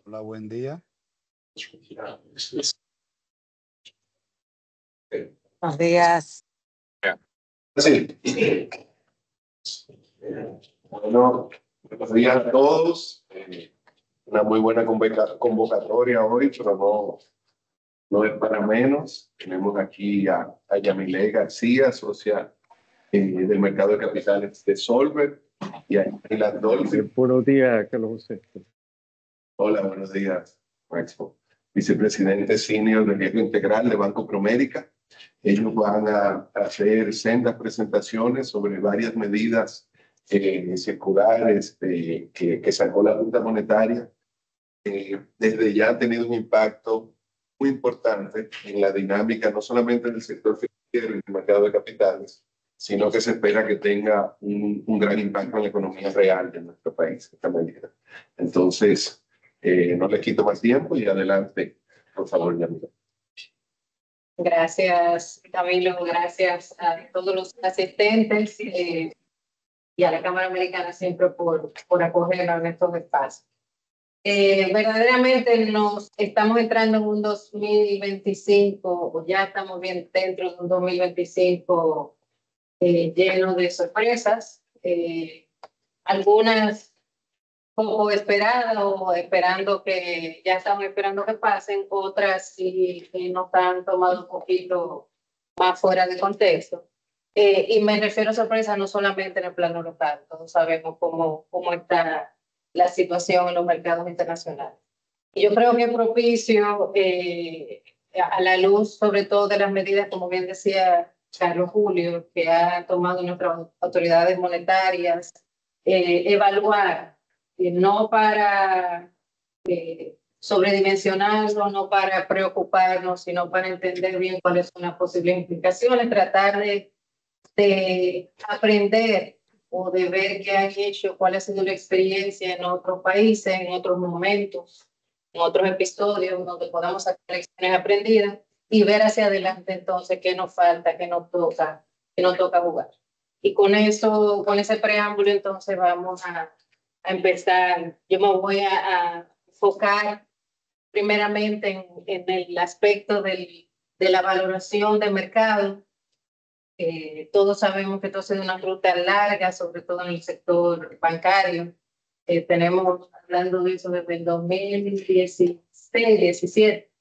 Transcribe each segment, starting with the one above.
Hola, buen día. Buenos días. Sí. Bueno, buenos días a todos. Una muy buena convocatoria hoy, pero no es para menos. Tenemos aquí a Yamile García, socia del mercado de capitales de Solver, y a Ilan Dolce. Buenos días, Carlos José. Hola, buenos días, Máximo. Vicepresidente senior de riesgo integral de Banco Promérica. Ellos van a hacer sendas presentaciones sobre varias medidas circulares que sacó la Junta Monetaria. Desde ya ha tenido un impacto muy importante en la dinámica, no solamente del sector financiero y del mercado de capitales, sino que se espera que tenga un gran impacto en la economía real de nuestro país, esta medida. Entonces, no le quito más tiempo y adelante, por favor, Yamila. Gracias, Camilo. Gracias a todos los asistentes y a la Cámara Americana siempre por acogernos en estos espacios. Verdaderamente nos estamos entrando en un 2025, o ya estamos bien dentro de un 2025 lleno de sorpresas, algunas poco esperadas o esperando que ya estamos esperando que pasen, otras sí que nos han tomado un poquito más fuera de contexto. Y me refiero a sorpresas no solamente en el plano local, todos sabemos cómo está la situación en los mercados internacionales. Y yo creo que es propicio a la luz, sobre todo de las medidas, como bien decía Carlos Julio, que ha tomado nuestras autoridades monetarias, evaluar, no para sobredimensionarlo, no para preocuparnos, sino para entender bien cuáles son las posibles implicaciones, tratar de aprender o de ver qué han hecho, cuál ha sido la experiencia en otros países, en otros momentos, en otros episodios donde podamos sacar lecciones aprendidas y ver hacia adelante entonces qué nos falta, qué nos toca jugar. Y con eso, con ese preámbulo, entonces vamos a empezar. Yo me voy a enfocar primeramente en el aspecto de la valoración de mercado. Todos sabemos que esto ha sido una ruta larga, sobre todo en el sector bancario. Tenemos hablando de eso desde el 2016, 17.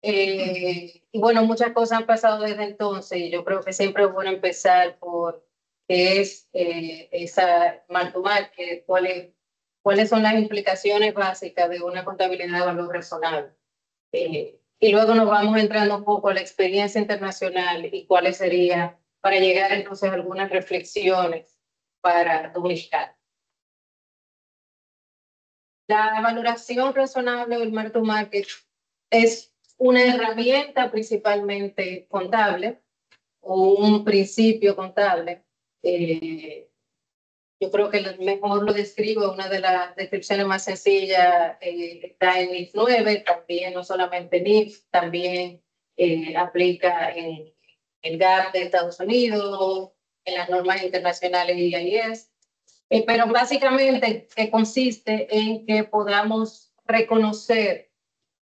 Y bueno, muchas cosas han pasado desde entonces y yo creo que siempre es bueno empezar por qué es esa mark-to-market, cuáles son las implicaciones básicas de una contabilidad de valor razonable. Y luego nos vamos entrando un poco a la experiencia internacional y cuáles serían, para llegar entonces a algunas reflexiones para Dominicana. La valoración razonable del mark-to-market es una herramienta principalmente contable o un principio contable. Yo creo que mejor lo describo, una de las descripciones más sencillas está en NIF 9, también no solamente NIF, también aplica en el GAP de Estados Unidos, en las normas internacionales IAS, pero básicamente que consiste en que podamos reconocer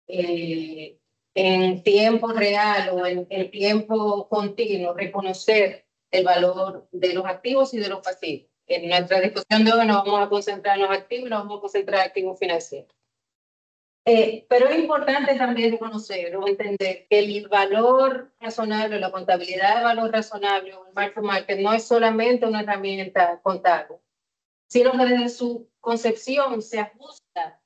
en tiempo real o en tiempo continuo, reconocer el valor de los activos y de los pasivos. En nuestra discusión de hoy nos vamos a concentrar en los activos y nos vamos a concentrar en activos financieros. Pero es importante también reconocer o entender que el valor razonable, la contabilidad de valor razonable o el mark-to-market no es solamente una herramienta contable, sino que desde su concepción se ajusta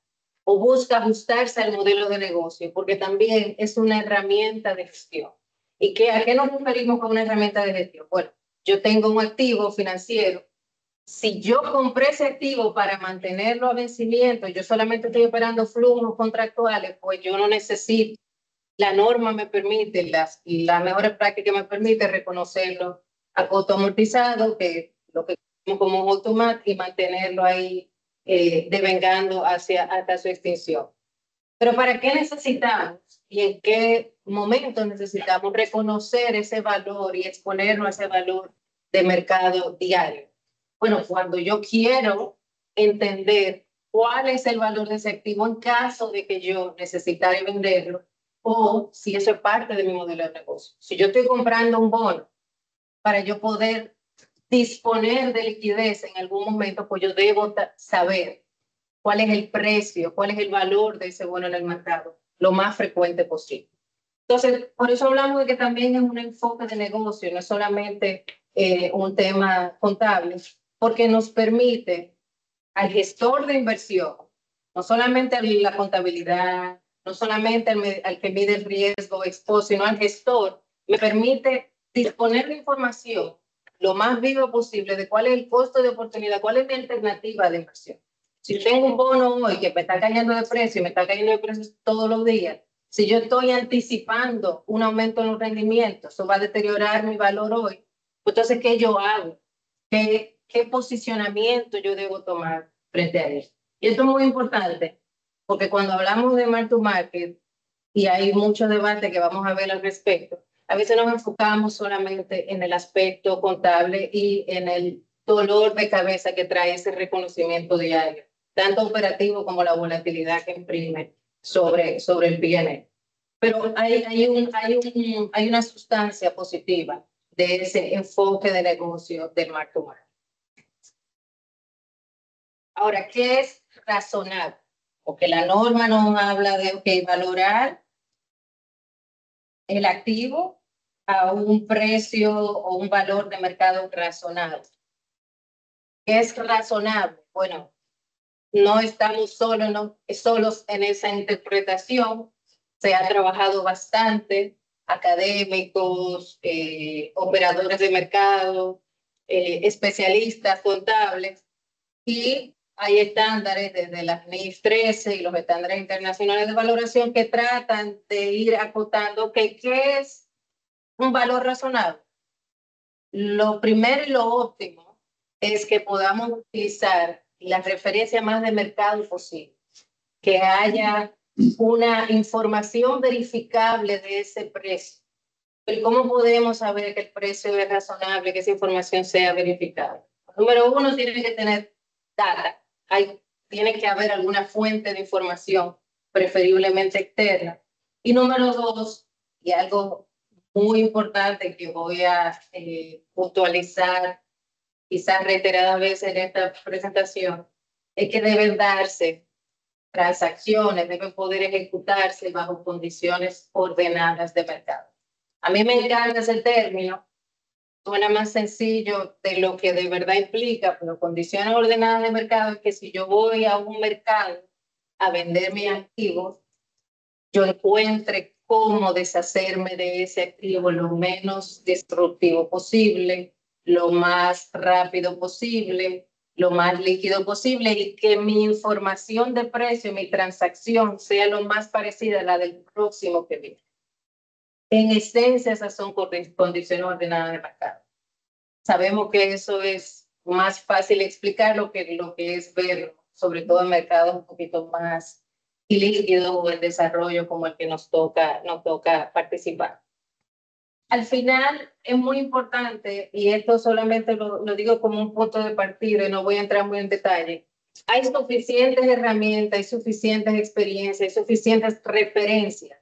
o busca ajustarse al modelo de negocio, porque también es una herramienta de gestión. ¿Y a qué nos referimos con una herramienta de gestión? Bueno, yo tengo un activo financiero. Si yo compré ese activo para mantenerlo a vencimiento, yo solamente estoy operando flujos contractuales, pues yo no necesito. La norma me permite, la mejor práctica me permite reconocerlo a costo amortizado, que lo que tenemos como un automático, y mantenerlo ahí devengando hasta su extinción. Pero ¿para qué necesitamos y en qué momento necesitamos reconocer ese valor y exponerlo a ese valor de mercado diario? Bueno, cuando yo quiero entender cuál es el valor de ese activo en caso de que yo necesitara venderlo o si eso es parte de mi modelo de negocio. Si yo estoy comprando un bono para yo poder disponer de liquidez en algún momento, pues yo debo saber cuál es el precio, cuál es el valor de ese bono en el mercado, lo más frecuente posible. Entonces, por eso hablamos de que también es un enfoque de negocio, no es solamente un tema contable, porque nos permite al gestor de inversión, no solamente a la contabilidad, no solamente al que mide el riesgo expuesto, sino al gestor, me permite disponer de información lo más viva posible de cuál es el costo de oportunidad, cuál es mi alternativa de inversión. Si tengo un bono hoy que me está cayendo de precio y me está cayendo de precio todos los días, si yo estoy anticipando un aumento en los rendimientos, eso va a deteriorar mi valor hoy. Entonces, ¿qué yo hago? ¿Qué posicionamiento yo debo tomar frente a eso? Y esto es muy importante, porque cuando hablamos de mark to market, y hay mucho debate que vamos a ver al respecto, a veces nos enfocamos solamente en el aspecto contable y en el dolor de cabeza que trae ese reconocimiento diario, tanto operativo como la volatilidad que imprime sobre el P&L. Pero hay una sustancia positiva de ese enfoque de negocio del mark to market. Ahora, ¿qué es razonable? Porque la norma nos habla de valorar el activo a un precio o un valor de mercado razonable. ¿Qué es razonable? Bueno, no estamos solos en esa interpretación. Se ha trabajado bastante, académicos, operadores de mercado, especialistas contables, y hay estándares desde las NIF 13 y los estándares internacionales de valoración que tratan de ir acotando qué es un valor razonable. Lo primero y lo óptimo es que podamos utilizar la referencia más de mercado posible, que haya una información verificable de ese precio. Pero ¿cómo podemos saber que el precio es razonable, que esa información sea verificable? Número uno, tiene que tener data. Tiene que haber alguna fuente de información, preferiblemente externa. Y número dos, y algo muy importante que voy a puntualizar quizás reiteradas veces en esta presentación, es que deben darse transacciones, deben poder ejecutarse bajo condiciones ordenadas de mercado. A mí me encanta ese término, suena más sencillo de lo que de verdad implica, pero condiciones ordenadas de mercado es que si yo voy a un mercado a vender mis activos, yo encuentre cómo deshacerme de ese activo lo menos destructivo posible, lo más rápido posible, lo más líquido posible, y que mi información de precio, mi transacción, sea lo más parecida a la del próximo que viene. En esencia, esas son condiciones ordenadas de mercado. Sabemos que eso es más fácil explicarlo que lo que es verlo, sobre todo en mercados un poquito más ilíquidos o en desarrollo como el que nos toca participar. Al final es muy importante, y esto solamente lo digo como un punto de partida y no voy a entrar muy en detalle, hay suficientes herramientas, hay suficientes experiencias, hay suficientes referencias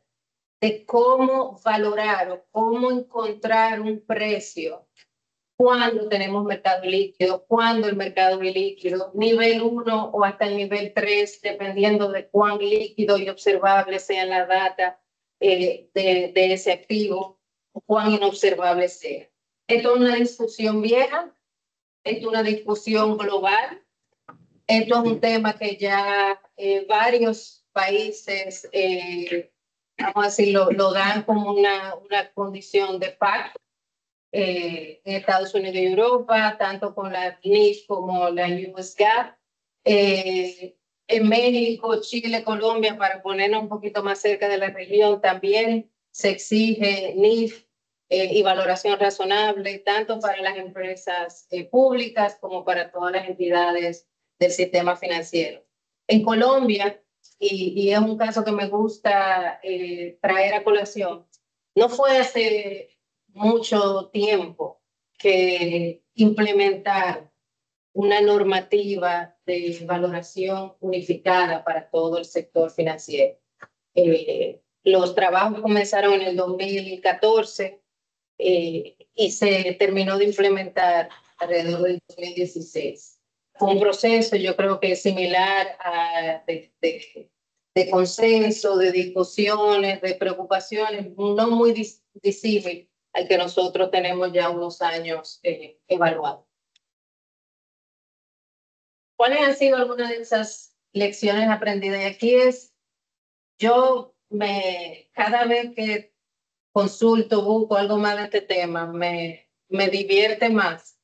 de cómo valorar o cómo encontrar un precio cuando tenemos mercado líquido, cuando el mercado es líquido, nivel 1 o hasta el nivel 3, dependiendo de cuán líquido y observable sea la data de ese activo, o cuán inobservable sea. Esto es una discusión vieja, esto es una discusión global, esto es un tema que ya varios países, vamos a decirlo, lo dan como una condición de facto. En Estados Unidos y Europa, tanto con la NIF como la US GAAP. En México, Chile, Colombia, para ponernos un poquito más cerca de la región, también se exige NIF y valoración razonable, tanto para las empresas públicas como para todas las entidades del sistema financiero. En Colombia, y es un caso que me gusta traer a colación, no fue hace mucho tiempo que implementar una normativa de valoración unificada para todo el sector financiero. Los trabajos comenzaron en el 2014 y se terminó de implementar alrededor del 2016. Fue un proceso, yo creo que similar a de consenso, de discusiones, de preocupaciones, no muy disímil al que nosotros tenemos ya unos años evaluando. ¿Cuáles han sido algunas de esas lecciones aprendidas? Y aquí cada vez que consulto, busco algo más de este tema, me divierte más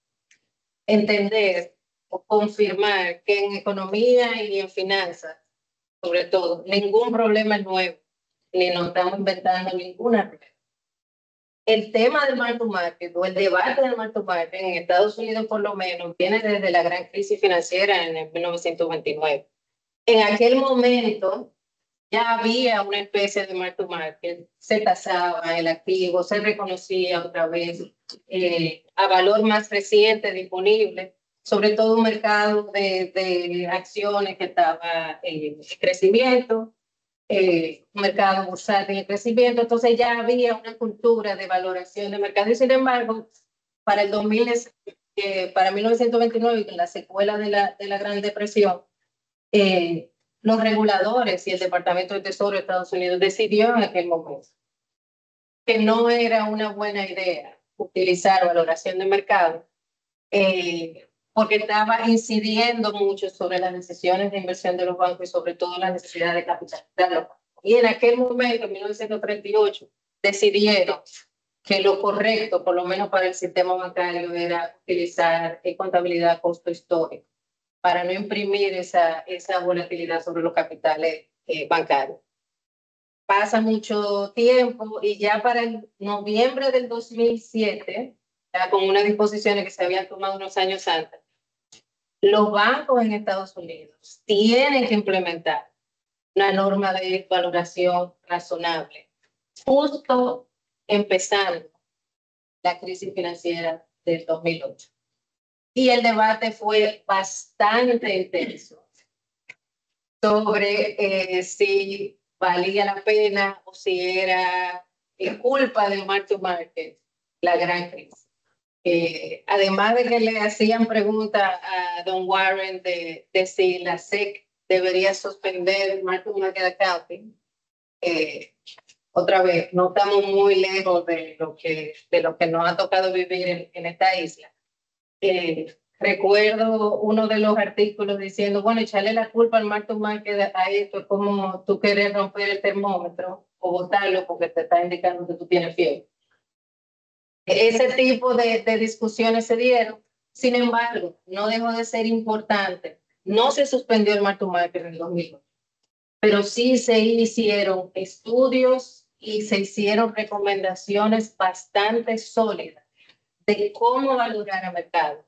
entender o confirmar que en economía y en finanzas, sobre todo, ningún problema es nuevo, ni nos estamos inventando ninguna regla. El tema del mark to market o el debate del mark to market en Estados Unidos por lo menos viene desde la gran crisis financiera en el 1929. En aquel momento ya había una especie de mark to market, se tasaba el activo, se reconocía otra vez a valor más reciente disponible, sobre todo un mercado de acciones que estaba en crecimiento, un mercado bursátil en crecimiento, entonces ya había una cultura de valoración de mercado y sin embargo, para el 2000, para 1929, en la secuela de la Gran Depresión, los reguladores y el Departamento de Tesoro de Estados Unidos decidió en aquel momento que no era una buena idea utilizar valoración de mercado porque estaba incidiendo mucho sobre las decisiones de inversión de los bancos y sobre todo la necesidad de capitalizar. Y en aquel momento, en 1938, decidieron que lo correcto, por lo menos para el sistema bancario, era utilizar contabilidad a costo histórico para no imprimir esa volatilidad sobre los capitales bancarios. Pasa mucho tiempo y ya para el noviembre del 2007, ya con unas disposiciones que se habían tomado unos años antes, los bancos en Estados Unidos tienen que implementar una norma de valoración razonable, justo empezando la crisis financiera del 2008. Y el debate fue bastante intenso sobre si valía la pena o si era culpa del mark to market la gran crisis. Además de que le hacían preguntas a Don Warren de si la SEC debería suspender el mark to market accounting, otra vez, no estamos muy lejos de lo que nos ha tocado vivir en esta isla. Recuerdo uno de los artículos diciendo, bueno, echarle la culpa al mark to market a esto es como tú quieres romper el termómetro o botarlo porque te está indicando que tú tienes fiebre. Ese tipo de discusiones se dieron, sin embargo, no dejó de ser importante. No se suspendió el mark to market en el 2008, pero sí se hicieron estudios y se hicieron recomendaciones bastante sólidas de cómo valorar a mercado,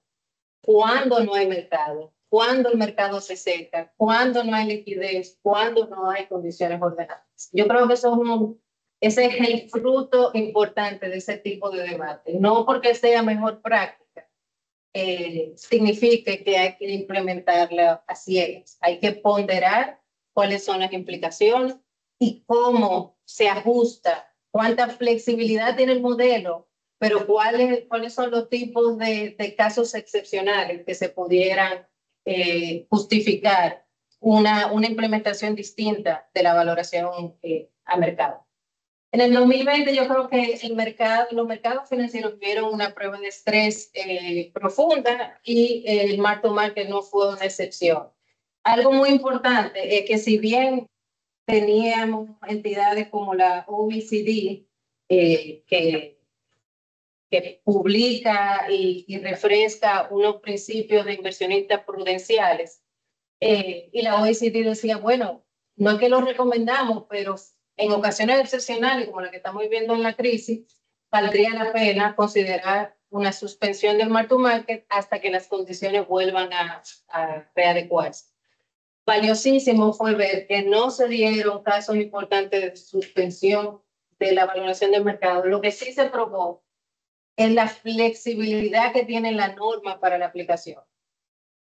cuándo no hay mercado, cuándo el mercado se seca, cuándo no hay liquidez, cuándo no hay condiciones ordenadas. Yo creo que ese es el fruto importante de ese tipo de debate. No porque sea mejor práctica, signifique que hay que implementarla a ciegas. Hay que ponderar cuáles son las implicaciones y cómo se ajusta, cuánta flexibilidad tiene el modelo, pero cuáles son los tipos de casos excepcionales que se pudieran justificar una implementación distinta de la valoración a mercado. En el 2020 yo creo que los mercados financieros vieron una prueba de estrés profunda y el mark to market no fue una excepción. Algo muy importante es que si bien teníamos entidades como la OECD que publica y refresca unos principios de inversionistas prudenciales, y la OECD decía, bueno, no es que lo recomendamos, pero en ocasiones excepcionales como la que estamos viviendo en la crisis, valdría la pena considerar una suspensión del mark to market hasta que las condiciones vuelvan a readecuarse. Valiosísimo fue ver que no se dieron casos importantes de suspensión de la valoración del mercado. Lo que sí se probó es la flexibilidad que tiene la norma para la aplicación.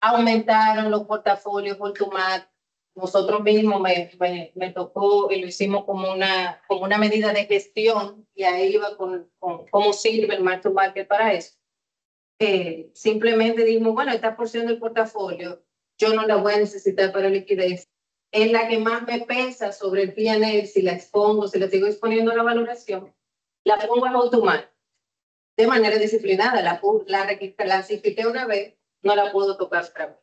aumentaron los portafolios por Tumac. Nosotros mismos me tocó y lo hicimos como una medida de gestión, y ahí iba con cómo sirve el mark to market para eso. Simplemente dijimos, bueno, esta porción del portafolio yo no la voy a necesitar para liquidez. Es la que más me pesa sobre el P&L, si la expongo, si la sigo exponiendo a la valoración, la pongo a automático, de manera disciplinada. La clasifiqué una vez, no la puedo tocar otra vez.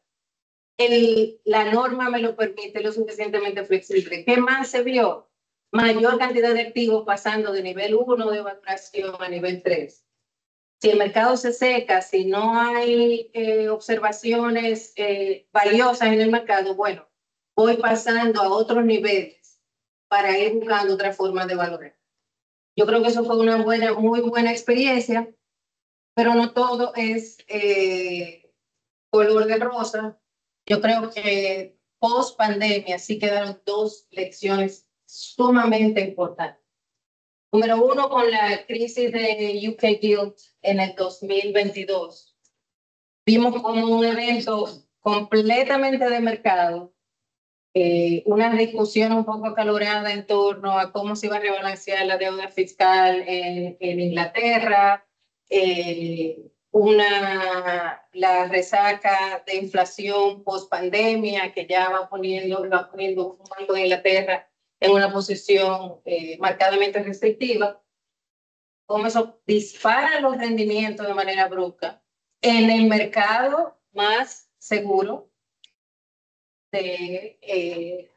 La norma me lo permite, lo suficientemente flexible. ¿Qué más se vio? Mayor cantidad de activos pasando de nivel 1 de valoración a nivel 3. Si el mercado se seca, si no hay observaciones valiosas en el mercado, bueno, voy pasando a otros niveles para ir buscando otra forma de valorar. Yo creo que eso fue una muy buena experiencia, pero no todo es color de rosa. Yo creo que post pandemia sí quedaron dos lecciones sumamente importantes. Número uno, con la crisis de UK Gilt en el 2022, vimos como un evento completamente de mercado, una discusión un poco acalorada en torno a cómo se iba a rebalancear la deuda fiscal en Inglaterra, la resaca de inflación post pandemia que ya va poniendo un Banco de Inglaterra en una posición marcadamente restrictiva. Cómo eso dispara los rendimientos de manera brusca en el mercado más seguro de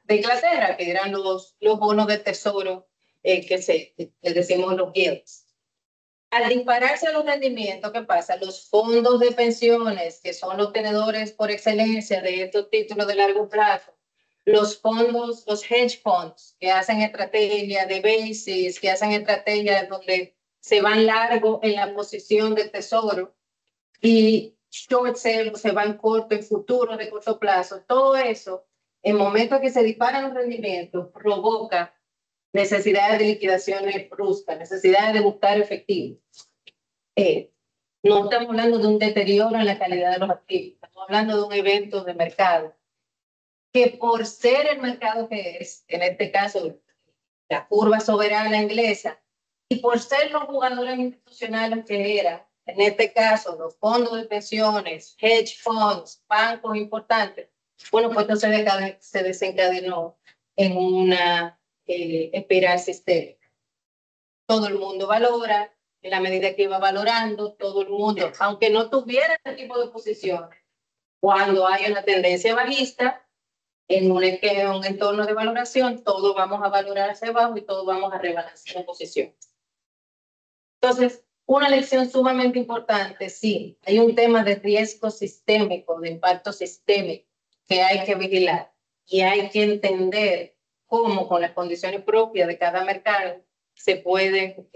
Inglaterra, que eran los bonos de tesoro que decimos los yields. Al dispararse los rendimientos, ¿qué pasa? Los fondos de pensiones, que son los tenedores por excelencia de estos títulos de largo plazo, los hedge funds, que hacen estrategia de basis, que hacen estrategias donde se van largo en la posición del tesoro, y short sale, se van corto en futuros de corto plazo. Todo eso, en momentos que se disparan los rendimientos, provoca necesidades de liquidaciones bruscas, necesidades de buscar efectivo. No estamos hablando de un deterioro en la calidad de los activos, estamos hablando de un evento de mercado que, por ser el mercado que es, en este caso la curva soberana inglesa, y por ser los jugadores institucionales que eran, en este caso los fondos de pensiones, hedge funds, bancos importantes, bueno, pues entonces se desencadenó en una espiral sistémica. Todo el mundo valora, en la medida que iba valorando, todo el mundo, aunque no tuviera este tipo de posiciones, cuando hay una tendencia bajista, en un entorno de valoración, todos vamos a valorar hacia abajo y todos vamos a rebalancear posiciones. Entonces, una lección sumamente importante, sí, hay un tema de riesgo sistémico, de impacto sistémico, que hay que vigilar, y hay que entender cómo, con las condiciones propias de cada mercado, se pueden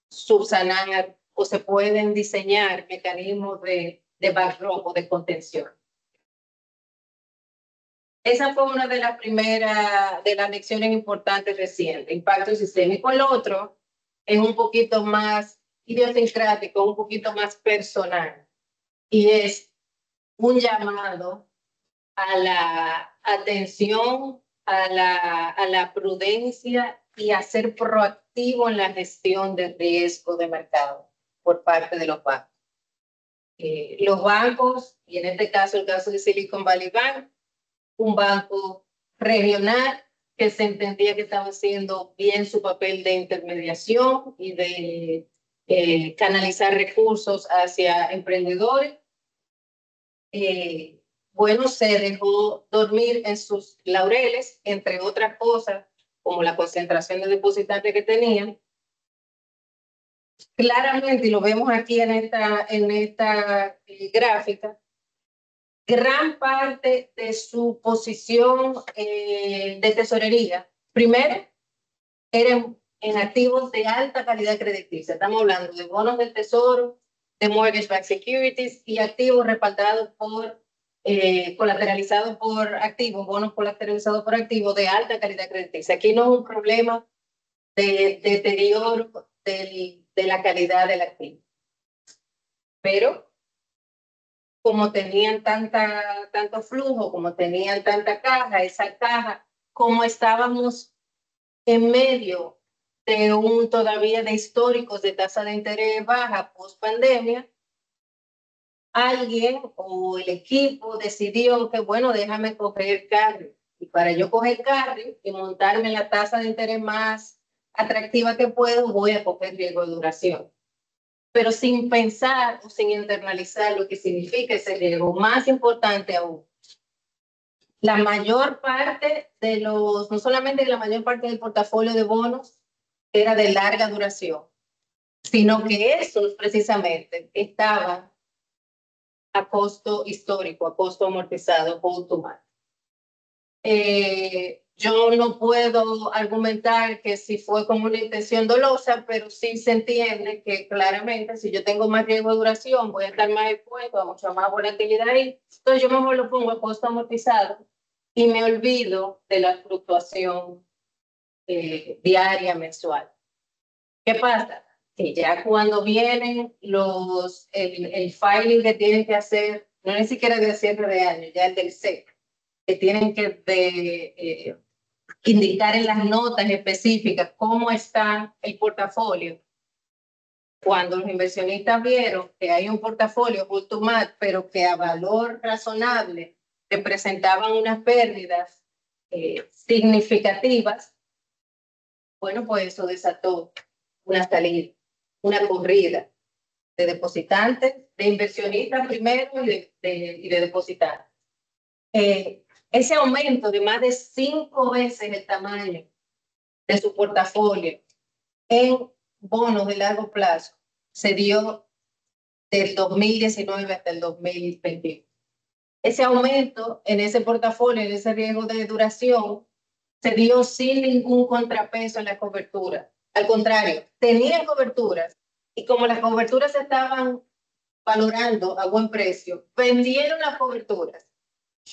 subsanar o se pueden diseñar mecanismos de backdrop o de contención. Esa fue una de las primeras de las lecciones importantes recientes, impacto sistémico. El otro es un poquito más idiosincrático, un poquito más personal, y es un llamado a la atención, a la prudencia y a ser proactivo en la gestión del riesgo de mercado por parte de los bancos. Los bancos, y en este caso el caso de Silicon Valley Bank, un banco regional que se entendía que estaba haciendo bien su papel de intermediación y de canalizar recursos hacia emprendedores. Bueno, se dejó dormir en sus laureles, entre otras cosas, como la concentración de depositantes que tenían. Claramente, y lo vemos aquí en esta gráfica, gran parte de su posición de tesorería, primero, eran en activos de alta calidad crediticia. Estamos hablando de bonos del tesoro, de mortgage-backed securities y activos respaldados colateralizados por activos, bonos colateralizados por activos de alta calidad crediticia. Aquí no es un problema de deterioro de la calidad del activo. Pero como tenían tanto flujo, como tenían tanta caja, esa caja, como estábamos en medio de todavía de históricos de tasa de interés baja post pandemia, alguien o el equipo decidió que, bueno, déjame coger carry. Y para yo coger carry y montarme en la tasa de interés más atractiva que puedo, voy a coger riesgo de duración. Pero sin pensar o sin internalizar lo que significa ese riesgo. Más importante aún, la mayor parte de no solamente la mayor parte del portafolio de bonos era de larga duración, sino que esos precisamente estaban a costo histórico, a costo amortizado, hold to maturity. Yo no puedo argumentar que si fue con una intención dolosa, pero sí se entiende que claramente si yo tengo más riesgo de duración, voy a estar más expuesto a mucha más volatilidad ahí. Entonces yo mejor lo pongo a costo amortizado y me olvido de la fluctuación diaria, mensual. ¿Qué pasa? Que ya cuando vienen el filing que tienen que hacer, no ni siquiera de cierre de año, ya el del SEC, que tienen que indicar en las notas específicas cómo está el portafolio. Cuando los inversionistas vieron que hay un portafolio hold to maturity, pero que a valor razonable representaban unas pérdidas significativas, bueno, pues eso desató una salida, una corrida de depositantes, de inversionistas primero y de depositantes. Ese aumento de más de 5 veces el tamaño de su portafolio en bonos de largo plazo se dio del 2019 hasta el 2021. Ese aumento en ese portafolio, en ese riesgo de duración, se dio sin ningún contrapeso en la cobertura. Al contrario, tenían coberturas y como las coberturas se estaban valorando a buen precio, vendieron las coberturas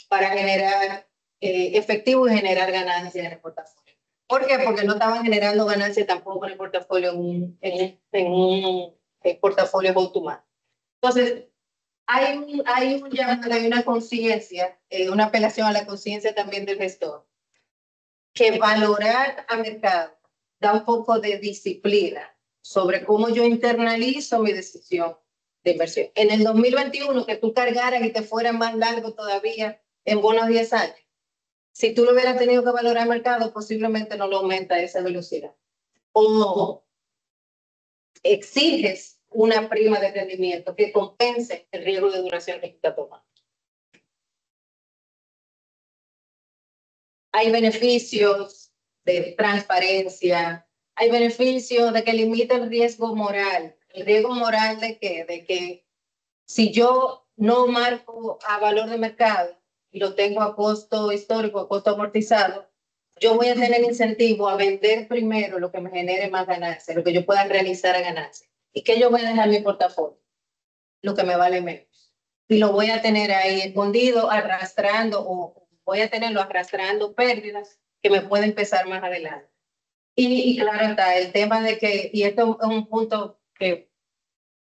para generar efectivo y generar ganancias en el portafolio. ¿Por qué? Porque no estaban generando ganancias tampoco en el portafolio, en un portafolio hold to maturity. Entonces, hay un llamado, hay una conciencia, una apelación a la conciencia también del gestor, que valorar a mercado da un poco de disciplina sobre cómo yo internalizo mi decisión de inversión. En el 2021, que tú cargaras y te fuera más largo todavía en bonos 10 años, si tú lo hubieras tenido que valorar al mercado, posiblemente no lo aumenta a esa velocidad. O exiges una prima de rendimiento que compense el riesgo de duración que está tomando. Hay beneficios de transparencia, hay beneficios de que limita el riesgo moral. ¿El riesgo moral de qué? De que si yo no marco a valor de mercado y lo tengo a costo histórico, a costo amortizado, yo voy a tener incentivo a vender primero lo que me genere más ganancia, lo que yo pueda realizar a ganancia. ¿Y qué yo voy a dejar en mi portafolio? Lo que me vale menos. Y lo voy a tener ahí escondido, arrastrando, o voy a tenerlo arrastrando pérdidas que me pueden pesar más adelante. Y claro está, el tema de que, y esto es un punto que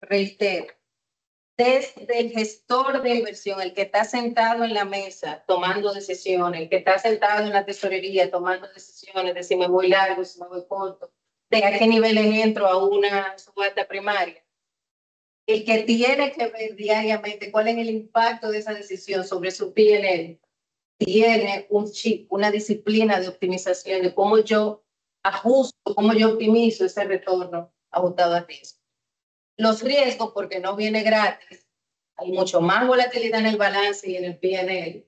reitero, desde el gestor de inversión, el que está sentado en la mesa tomando decisiones, el que está sentado en la tesorería tomando decisiones de si me voy largo, si me voy corto, de a qué niveles entro a una subasta primaria. El que tiene que ver diariamente cuál es el impacto de esa decisión sobre su PNL, tiene un chip, una disciplina de optimización de cómo yo ajusto, cómo yo optimizo ese retorno ajustado a riesgo. Los riesgos, porque no viene gratis, hay mucho más volatilidad en el balance y en el PNL.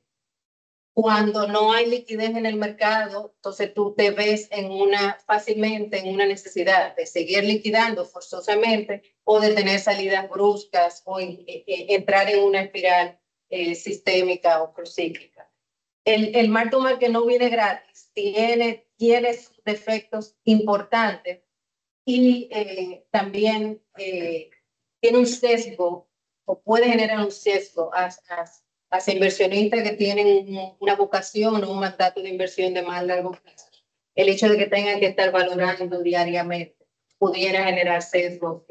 Cuando no hay liquidez en el mercado, entonces tú te ves fácilmente en una necesidad de seguir liquidando forzosamente o de tener salidas bruscas o entrar en una espiral sistémica o procíclica. El mark to market que no viene gratis tiene sus defectos importantes y también tiene un sesgo o puede generar un sesgo hacia inversionistas que tienen una vocación o un mandato de inversión de más largo plazo. El hecho de que tengan que estar valorando diariamente pudiera generar sesgos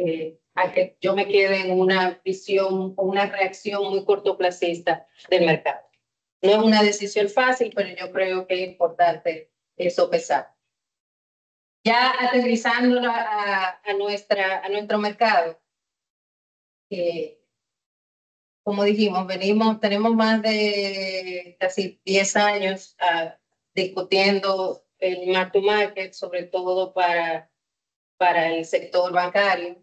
a que yo me quede en una visión o una reacción muy cortoplacista del mercado. No es una decisión fácil, pero yo creo que es importante sopesar. Ya aterrizando a nuestro mercado, como dijimos, tenemos más de casi 10 años discutiendo el mark to market, sobre todo para el sector bancario.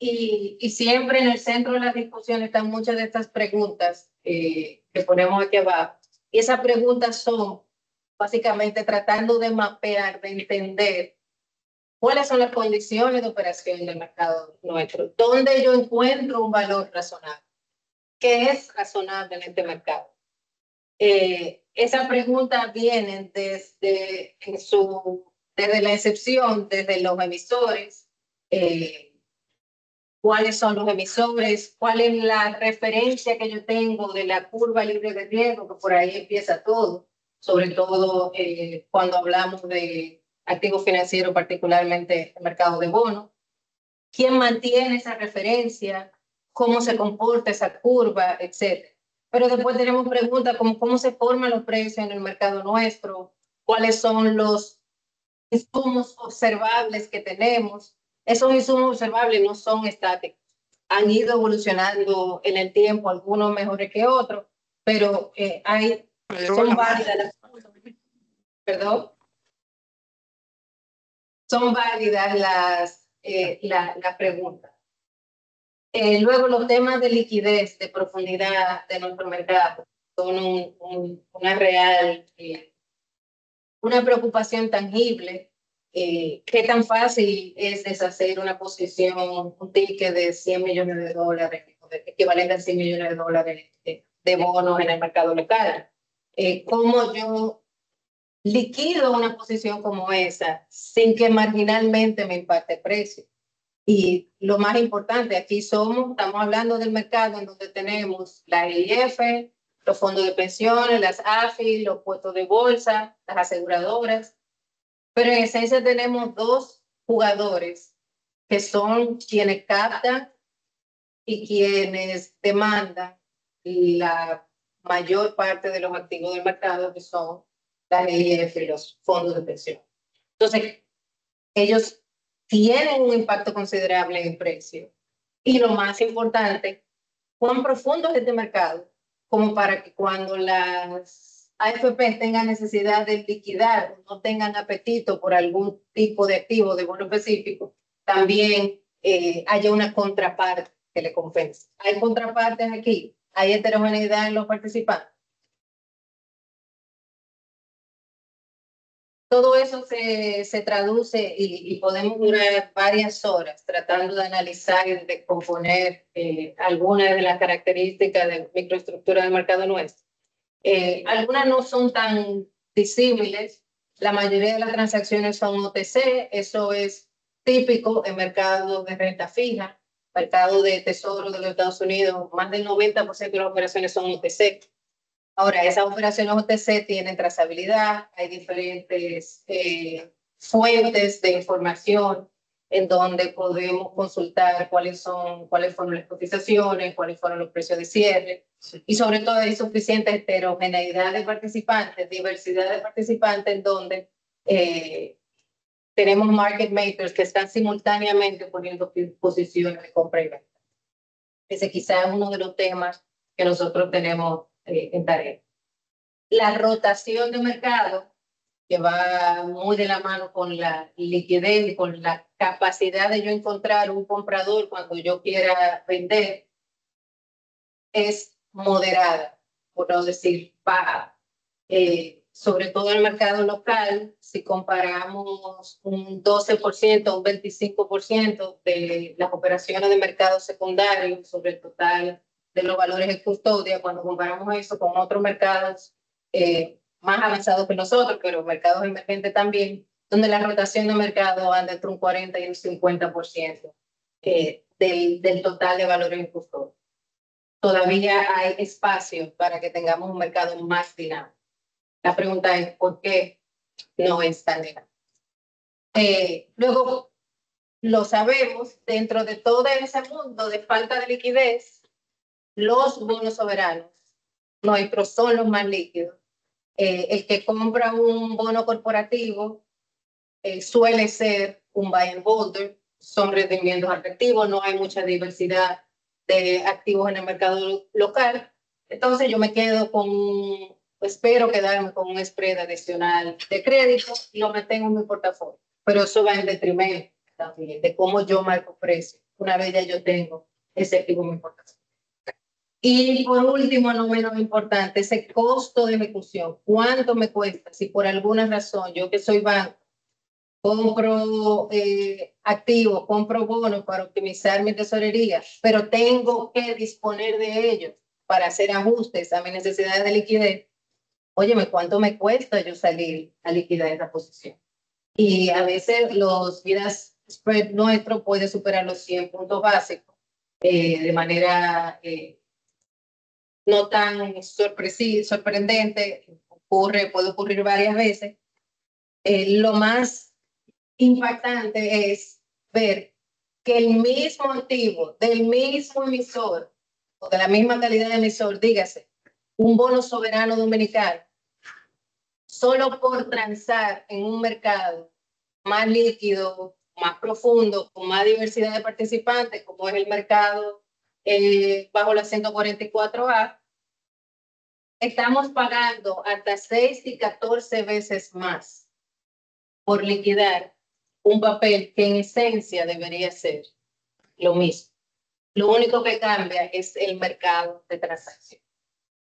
Y siempre en el centro de la discusión están muchas de estas preguntas que ponemos aquí abajo. Y esas preguntas son básicamente tratando de mapear, de entender cuáles son las condiciones de operación del mercado nuestro, dónde yo encuentro un valor razonable, qué es razonable en este mercado. Esas preguntas vienen desde la incepción, desde los emisores, cuáles son los emisores, cuál es la referencia que yo tengo de la curva libre de riesgo, que por ahí empieza todo, sobre todo cuando hablamos de activos financieros, particularmente el mercado de bonos. ¿Quién mantiene esa referencia? ¿Cómo se comporta esa curva? Etcétera. Pero después tenemos preguntas como cómo se forman los precios en el mercado nuestro, cuáles son los insumos observables que tenemos. Esos insumos observables no son estáticos, han ido evolucionando en el tiempo, algunos mejores que otros, pero son válidas son válidas las preguntas. Luego los temas de liquidez, de profundidad de nuestro mercado son una preocupación tangible. ¿Qué tan fácil es deshacer una posición, un ticket de $100 millones, equivalente a $100 millones de bonos en el mercado local? ¿Cómo yo liquido una posición como esa sin que marginalmente me impacte el precio? Y lo más importante, estamos hablando del mercado en donde tenemos la EIF, los fondos de pensiones, las AFI, los puestos de bolsa, las aseguradoras. Pero en esencia tenemos dos jugadores que son quienes captan y quienes demandan la mayor parte de los activos del mercado, que son las EIF y los fondos de pensión. Entonces, ellos tienen un impacto considerable en el precio. Y lo más importante, cuán profundo es este mercado, como para que cuando las AFP tengan necesidad de liquidar, no tengan apetito por algún tipo de activo de bono específico, también haya una contraparte que le compense. Hay contrapartes aquí, hay heterogeneidad en los participantes. Todo eso se traduce y podemos durar varias horas tratando de analizar y de componer algunas de las características de microestructura del mercado nuestro. Algunas no son tan disímiles. La mayoría de las transacciones son OTC. Eso es típico en mercado de renta fija, mercado de tesoro de los Estados Unidos. Más del 90% de las operaciones son OTC. Ahora, esas operaciones OTC tienen trazabilidad, hay diferentes fuentes de información en donde podemos consultar cuáles fueron las cotizaciones, cuáles fueron los precios de cierre, y sobre todo hay suficiente heterogeneidad de participantes, diversidad de participantes, en donde tenemos market makers que están simultáneamente poniendo posiciones de compra y venta. Ese quizás es uno de los temas que nosotros tenemos en tarea. La rotación de mercado, que va muy de la mano con la liquidez, con la capacidad de yo encontrar un comprador cuando yo quiera vender, es moderada, por no decir baja. Sobre todo en el mercado local, si comparamos un 12%, un 25% de las operaciones de mercado secundario sobre el total de los valores de custodia, cuando comparamos eso con otros mercados más avanzados que nosotros, pero mercados emergentes también, donde la rotación de mercado anda entre un 40 y un 50% del total de valores en custodia. Todavía hay espacio para que tengamos un mercado más dinámico. La pregunta es, ¿por qué no es tan dinámico? Luego, lo sabemos, dentro de todo ese mundo de falta de liquidez, los bonos soberanos nuestros son los más líquidos. El que compra un bono corporativo suele ser un buy and holder, son rendimientos atractivos, no hay mucha diversidad de activos en el mercado local. Entonces yo me quedo con, espero quedarme con un spread adicional de crédito y lo mantengo en mi portafolio. Pero eso va en detrimento también de cómo yo marco precio. Una vez ya yo tengo ese activo en mi portafolio. Y por último, no menos importante, ese costo de ejecución. ¿Cuánto me cuesta? Si por alguna razón, yo que soy banco, compro activos, compro bonos para optimizar mi tesorería, pero tengo que disponer de ellos para hacer ajustes a mis necesidades de liquidez. Óyeme, ¿cuánto me cuesta yo salir a liquidar esa posición? Y a veces los vidas spread nuestro puede superar los 100 puntos básicos de manera no tan sorprendente, puede ocurrir varias veces. Lo más impactante es ver que el mismo activo del mismo emisor o de la misma calidad de emisor, dígase, un bono soberano dominicano, solo por transar en un mercado más líquido, más profundo, con más diversidad de participantes, como es el mercado bajo la 144A, estamos pagando hasta 6 y 14 veces más por liquidar un papel que en esencia debería ser lo mismo. Lo único que cambia es el mercado de transacción.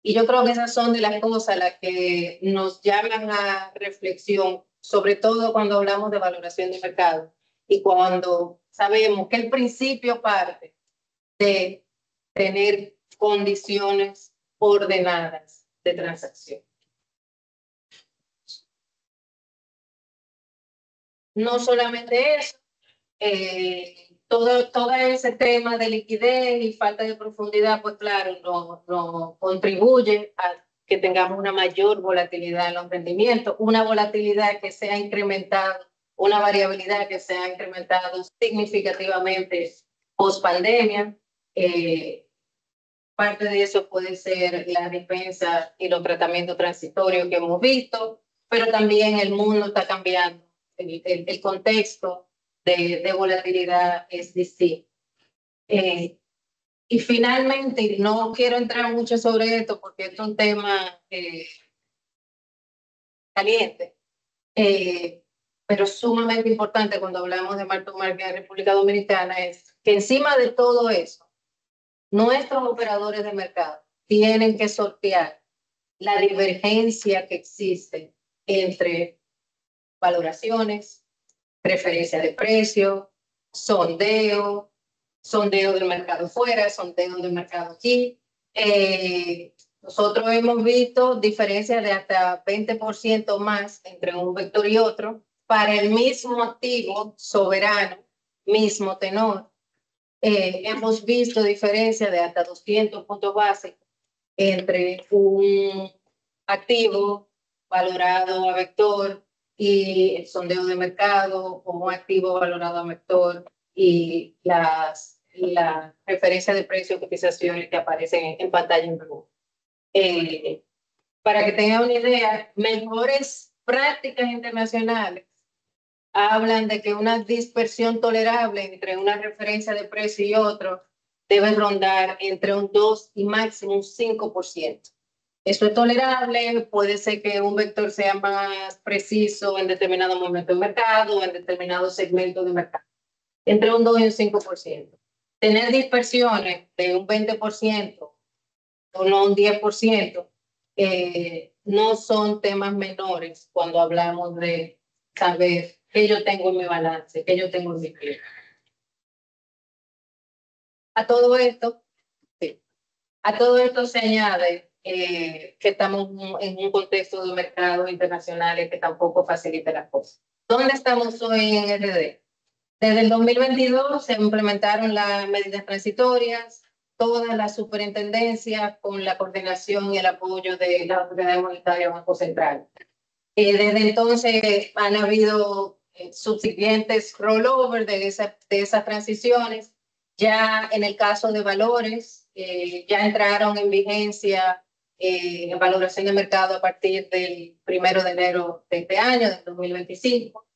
Y yo creo que esas son de las cosas las que nos llaman a reflexión, sobre todo cuando hablamos de valoración de mercado y cuando sabemos que el principio parte de tener condiciones ordenadas de transacción. No solamente eso, todo ese tema de liquidez y falta de profundidad, pues claro, no contribuye a que tengamos una mayor volatilidad en los rendimientos, una volatilidad que se ha incrementado, una variabilidad que se ha incrementado significativamente post pandemia. Parte de eso puede ser la defensa y los tratamientos transitorios que hemos visto, pero también el mundo está cambiando, el contexto de volatilidad es distinto. Y finalmente, no quiero entrar mucho sobre esto porque es un tema caliente, pero sumamente importante cuando hablamos de marco market en República Dominicana, es que encima de todo eso, nuestros operadores de mercado tienen que sortear la divergencia que existe entre valoraciones, preferencia de precio, sondeo del mercado fuera, sondeo del mercado aquí. Nosotros hemos visto diferencias de hasta 20% más entre un vector y otro para el mismo activo soberano, mismo tenor. Hemos visto diferencias de hasta 200 puntos básicos entre un activo valorado a vector y el sondeo de mercado, o un activo valorado a vector y la referencia de precio y cotizaciones que aparecen en pantalla en rojo. Para que tengan una idea, mejores prácticas internacionales hablan de que una dispersión tolerable entre una referencia de precio y otro debe rondar entre un 2 y máximo un 5%. Eso es tolerable, puede ser que un vector sea más preciso en determinado momento de mercado o en determinado segmento de mercado, entre un 2 y un 5%. Tener dispersiones de un 20% o no un 10%, no son temas menores cuando hablamos de saber qué yo tengo en mi balance, qué yo tengo en mi cliente. A todo esto, sí, a todo esto se añade que estamos en un contexto de mercados internacionales que tampoco facilita las cosas. ¿Dónde estamos hoy en RD? Desde el 2022 se implementaron las medidas transitorias, todas las superintendencias con la coordinación y el apoyo de la Autoridad Monetaria Banco Central. Desde entonces han habido subsiguientes rollover de esas transiciones. Ya en el caso de valores, ya entraron en vigencia en valoración de mercado a partir del 1 de enero de este año, del 2025.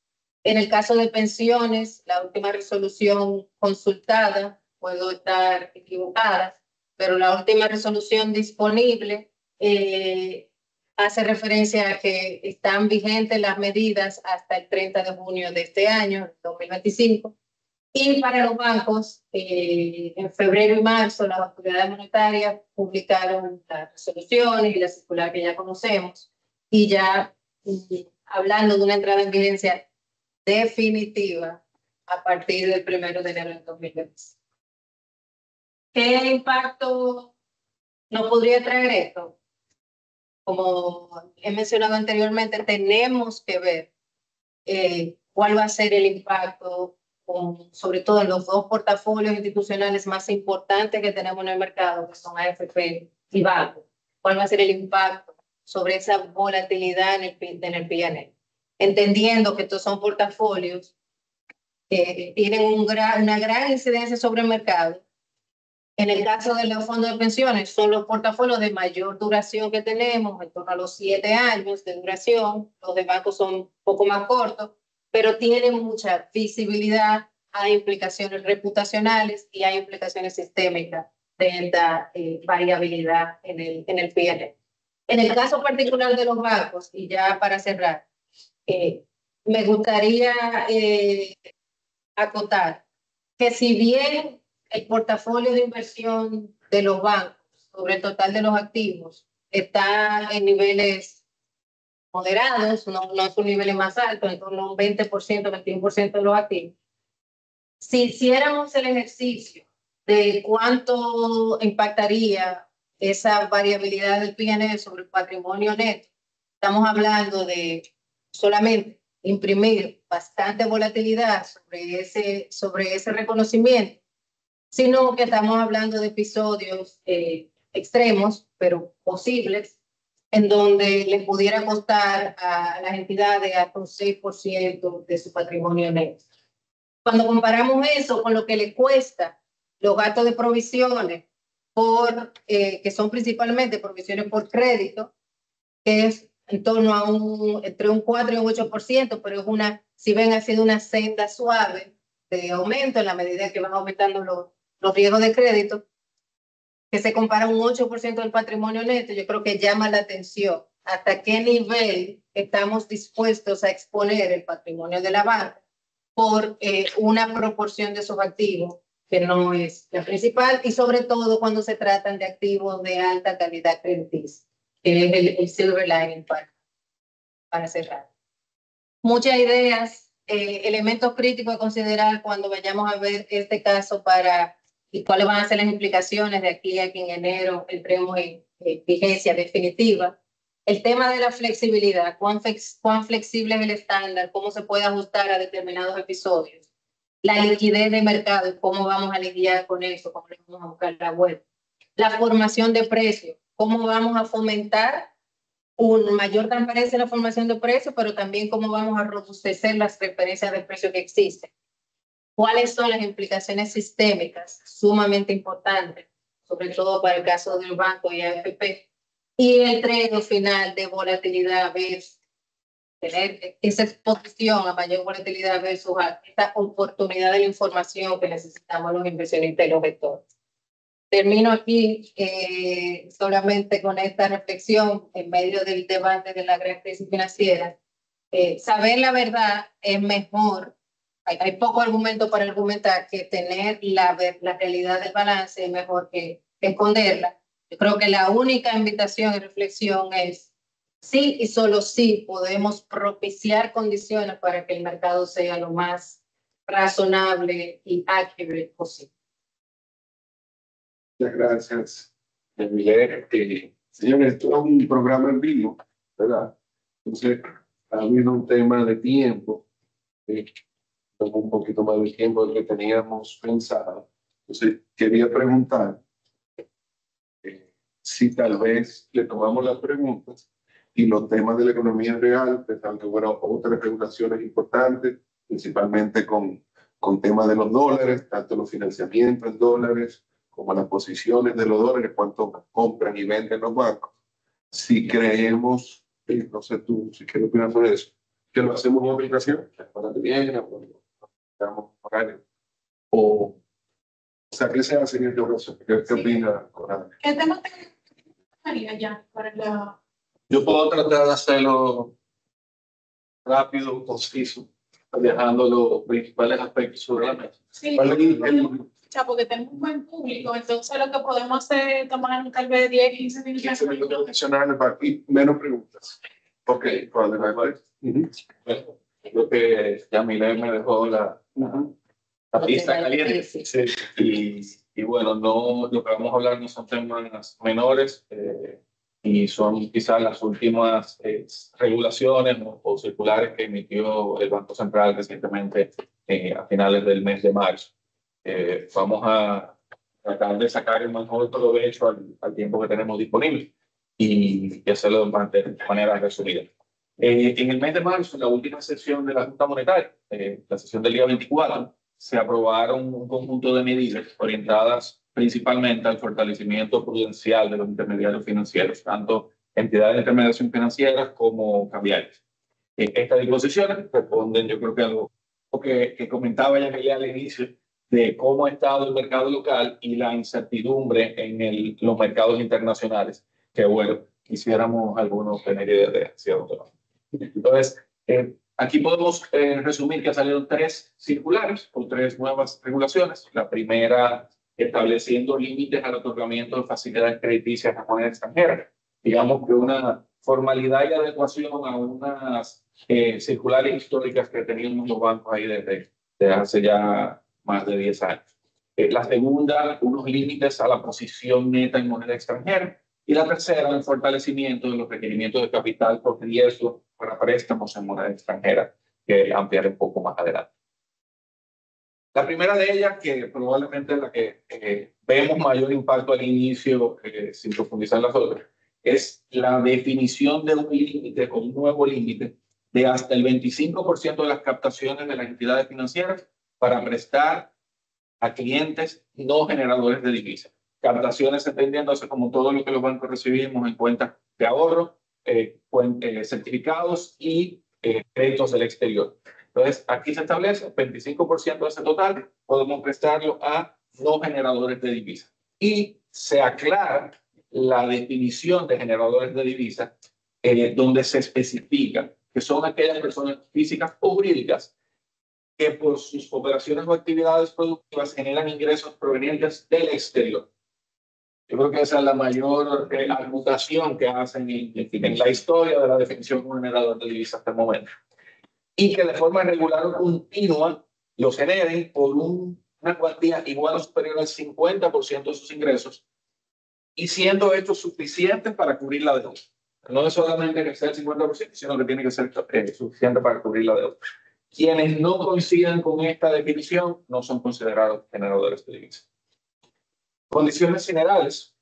En el caso de pensiones, la última resolución consultada, puedo estar equivocada, pero la última resolución disponible hace referencia a que están vigentes las medidas hasta el 30 de junio de este año, 2025. Y para los bancos, en febrero y marzo, las autoridades monetarias publicaron las resoluciones y la circular que ya conocemos. Y ya hablando de una entrada en vigencia definitiva a partir del 1 de enero de 2020. ¿Qué impacto nos podría traer esto? Como he mencionado anteriormente, tenemos que ver cuál va a ser el impacto, sobre todo en los dos portafolios institucionales más importantes que tenemos en el mercado, que son AFP y Banco. ¿Cuál va a ser el impacto sobre esa volatilidad en el P&L? Entendiendo que estos son portafolios que tienen una gran incidencia sobre el mercado. En el caso de los fondos de pensiones, son los portafolios de mayor duración que tenemos, en torno a los 7 años de duración. Los de bancos son un poco más cortos, pero tienen mucha visibilidad, hay implicaciones reputacionales y hay implicaciones sistémicas de esta variabilidad en el P&L. En el caso particular de los bancos, y ya para cerrar, me gustaría acotar que si bien el portafolio de inversión de los bancos sobre el total de los activos está en niveles moderados, no es un nivel más alto, en torno a un 20%, 21% de los activos. Si hiciéramos el ejercicio de cuánto impactaría esa variabilidad del P&L sobre el patrimonio neto, estamos hablando de solamente imprimir bastante volatilidad sobre ese reconocimiento, sino que estamos hablando de episodios extremos, pero posibles, en donde les pudiera costar a las entidades hasta un 6% de su patrimonio neto. Cuando comparamos eso con lo que le cuesta los gastos de provisiones, que son principalmente provisiones por crédito, que es en torno a entre un 4 y un 8%, pero si ven, ha sido una senda suave de aumento en la medida que van aumentando los riesgos de crédito, que se compara un 8% del patrimonio neto. Yo creo que llama la atención hasta qué nivel estamos dispuestos a exponer el patrimonio de la banca por una proporción de sus activos que no es la principal, y sobre todo cuando se tratan de activos de alta calidad crediticia, que es el silver lining para cerrar. Muchas ideas, elementos críticos a considerar cuando vayamos a ver este caso y cuáles van a ser las implicaciones de aquí a que en enero entremos en vigencia definitiva. El tema de la flexibilidad, cuán flexible es el estándar, cómo se puede ajustar a determinados episodios. La liquidez de mercado, cómo vamos a lidiar con eso, cómo le vamos a buscar la vuelta. La formación de precios, cómo vamos a fomentar una mayor transparencia en la formación de precios, pero también cómo vamos a robustecer las referencias de precios que existen. ¿Cuáles son las implicaciones sistémicas sumamente importantes, sobre todo para el caso del banco y AFP? Y el trade final de volatilidad versus tener esa exposición a mayor volatilidad versus esta oportunidad de la información que necesitamos los inversionistas y los gestores. Termino aquí solamente con esta reflexión en medio del debate de la gran crisis financiera. Saber la verdad es mejor. Hay poco argumento para argumentar que tener la realidad del balance es mejor que esconderla. Yo creo que la única invitación y reflexión es sí y solo sí podemos propiciar condiciones para que el mercado sea lo más razonable y accurate posible. Muchas gracias, Miguel. Señores, esto es un programa en vivo, ¿verdad? Entonces, ha habido un tema de tiempo, un poquito más de tiempo del que teníamos pensado. Entonces, quería preguntar si tal vez le tomamos las preguntas y los temas de la economía real, pensando que, bueno, otras regulaciones importantes, principalmente con temas de los dólares, tanto los financiamientos en dólares como las posiciones de los dólares, cuánto compran y venden los bancos. Si creemos, no sé tú, si quieres opinar sobre eso, que lo hacemos en aplicación, para que viene, o sea, ¿qué se hace en este caso? ¿Qué opina Conade? ¿Qué tema te gustaría ya para la... Yo puedo tratar de hacerlo rápido, conciso, dejando los principales aspectos sobre la mesa. Sí, ¿Cuál es porque tenemos un buen público, entonces lo que podemos hacer es tomar tal vez 10, 15 minutos. 15 minutos adicionales para y menos preguntas? Ok, Bueno, creo que Yamile me dejó la pista caliente. Y bueno, no, lo que vamos a hablar no son temas menores y son quizás las últimas regulaciones o circulares que emitió el Banco Central recientemente a finales del mes de marzo. Vamos a tratar de sacar el mejor provecho al tiempo que tenemos disponible y hacerlo de manera resumida. En el mes de marzo, en la última sesión de la Junta Monetaria, la sesión del día 24, se aprobaron un conjunto de medidas orientadas principalmente al fortalecimiento prudencial de los intermediarios financieros, tanto entidades de intermediación financiera como cambiarias. Estas disposiciones responden, yo creo que algo que comentaba ya al inicio, de cómo ha estado el mercado local y la incertidumbre en los mercados internacionales, que bueno, quisiéramos algunos tener idea de cierto. Entonces, aquí podemos resumir que salieron 3 circulares o 3 nuevas regulaciones. La primera, estableciendo límites al otorgamiento de facilidades crediticias a moneda extranjera. Digamos que una formalidad y adecuación a unas circulares históricas que teníamos los bancos ahí desde hace ya más de 10 años. La segunda, unos límites a la posición neta en moneda extranjera. Y la tercera, el fortalecimiento de los requerimientos de capital por riesgo para préstamos en moneda extranjera, que ampliaré un poco más adelante. La primera de ellas, que probablemente es la que vemos mayor impacto al inicio, sin profundizar en las otras, es la definición de un límite o un nuevo límite de hasta el 25% de las captaciones de las entidades financieras para prestar a clientes no generadores de divisas. Captaciones entendiéndose como todo lo que los bancos recibimos en cuentas de ahorro, certificados y créditos del exterior. Entonces, aquí se establece 25% de ese total podemos prestarlo a no generadores de divisas. Y se aclara la definición de generadores de divisas, donde se especifica que son aquellas personas físicas o jurídicas que por sus operaciones o actividades productivas generan ingresos provenientes del exterior. Yo creo que esa es la mayor mutación que hacen en la historia de la definición de un generador de divisas hasta el momento. Y que de forma regular o continua los generen por una cuantía igual o superior al 50% de sus ingresos y siendo esto suficiente para cubrir la deuda. No es solamente que sea el 50%, sino que tiene que ser suficiente para cubrir la deuda. Quienes no coincidan con esta definición no son considerados generadores de divisas. Condiciones generales,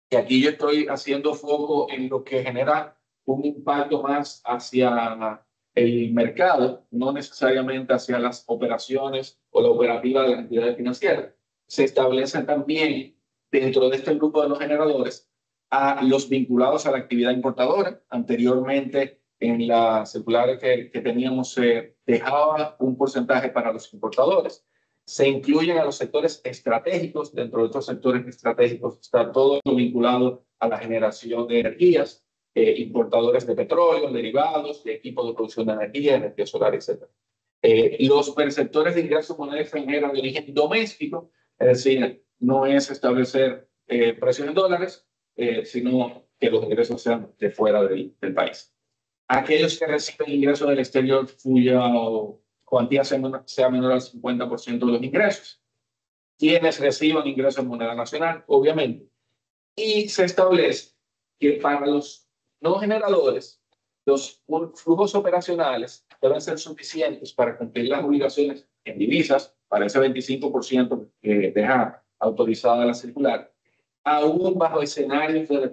y aquí yo estoy haciendo foco en lo que genera un impacto más hacia el mercado, no necesariamente hacia las operaciones o la operativa de las entidades financieras. Se establecen también dentro de este grupo de los generadores a los vinculados a la actividad importadora. Anteriormente, en la circular que teníamos, se dejaba un porcentaje para los importadores. Se incluyen a los sectores estratégicos. Dentro de estos sectores estratégicos está todo lo vinculado a la generación de energías, importadores de petróleo, derivados, de equipos de producción de energía solar, etc. Los perceptores de ingresos de moneda extranjera de origen doméstico, es decir, no es establecer precios en dólares, sino que los ingresos sean de fuera del país. Aquellos que reciben ingresos del exterior cuya cuantía sea menor al 50% de los ingresos. Quienes reciban ingresos en moneda nacional, obviamente. Y se establece que para los no generadores, los flujos operacionales deben ser suficientes para cumplir las obligaciones en divisas, para ese 25% que deja autorizada la circular, aún bajo escenarios de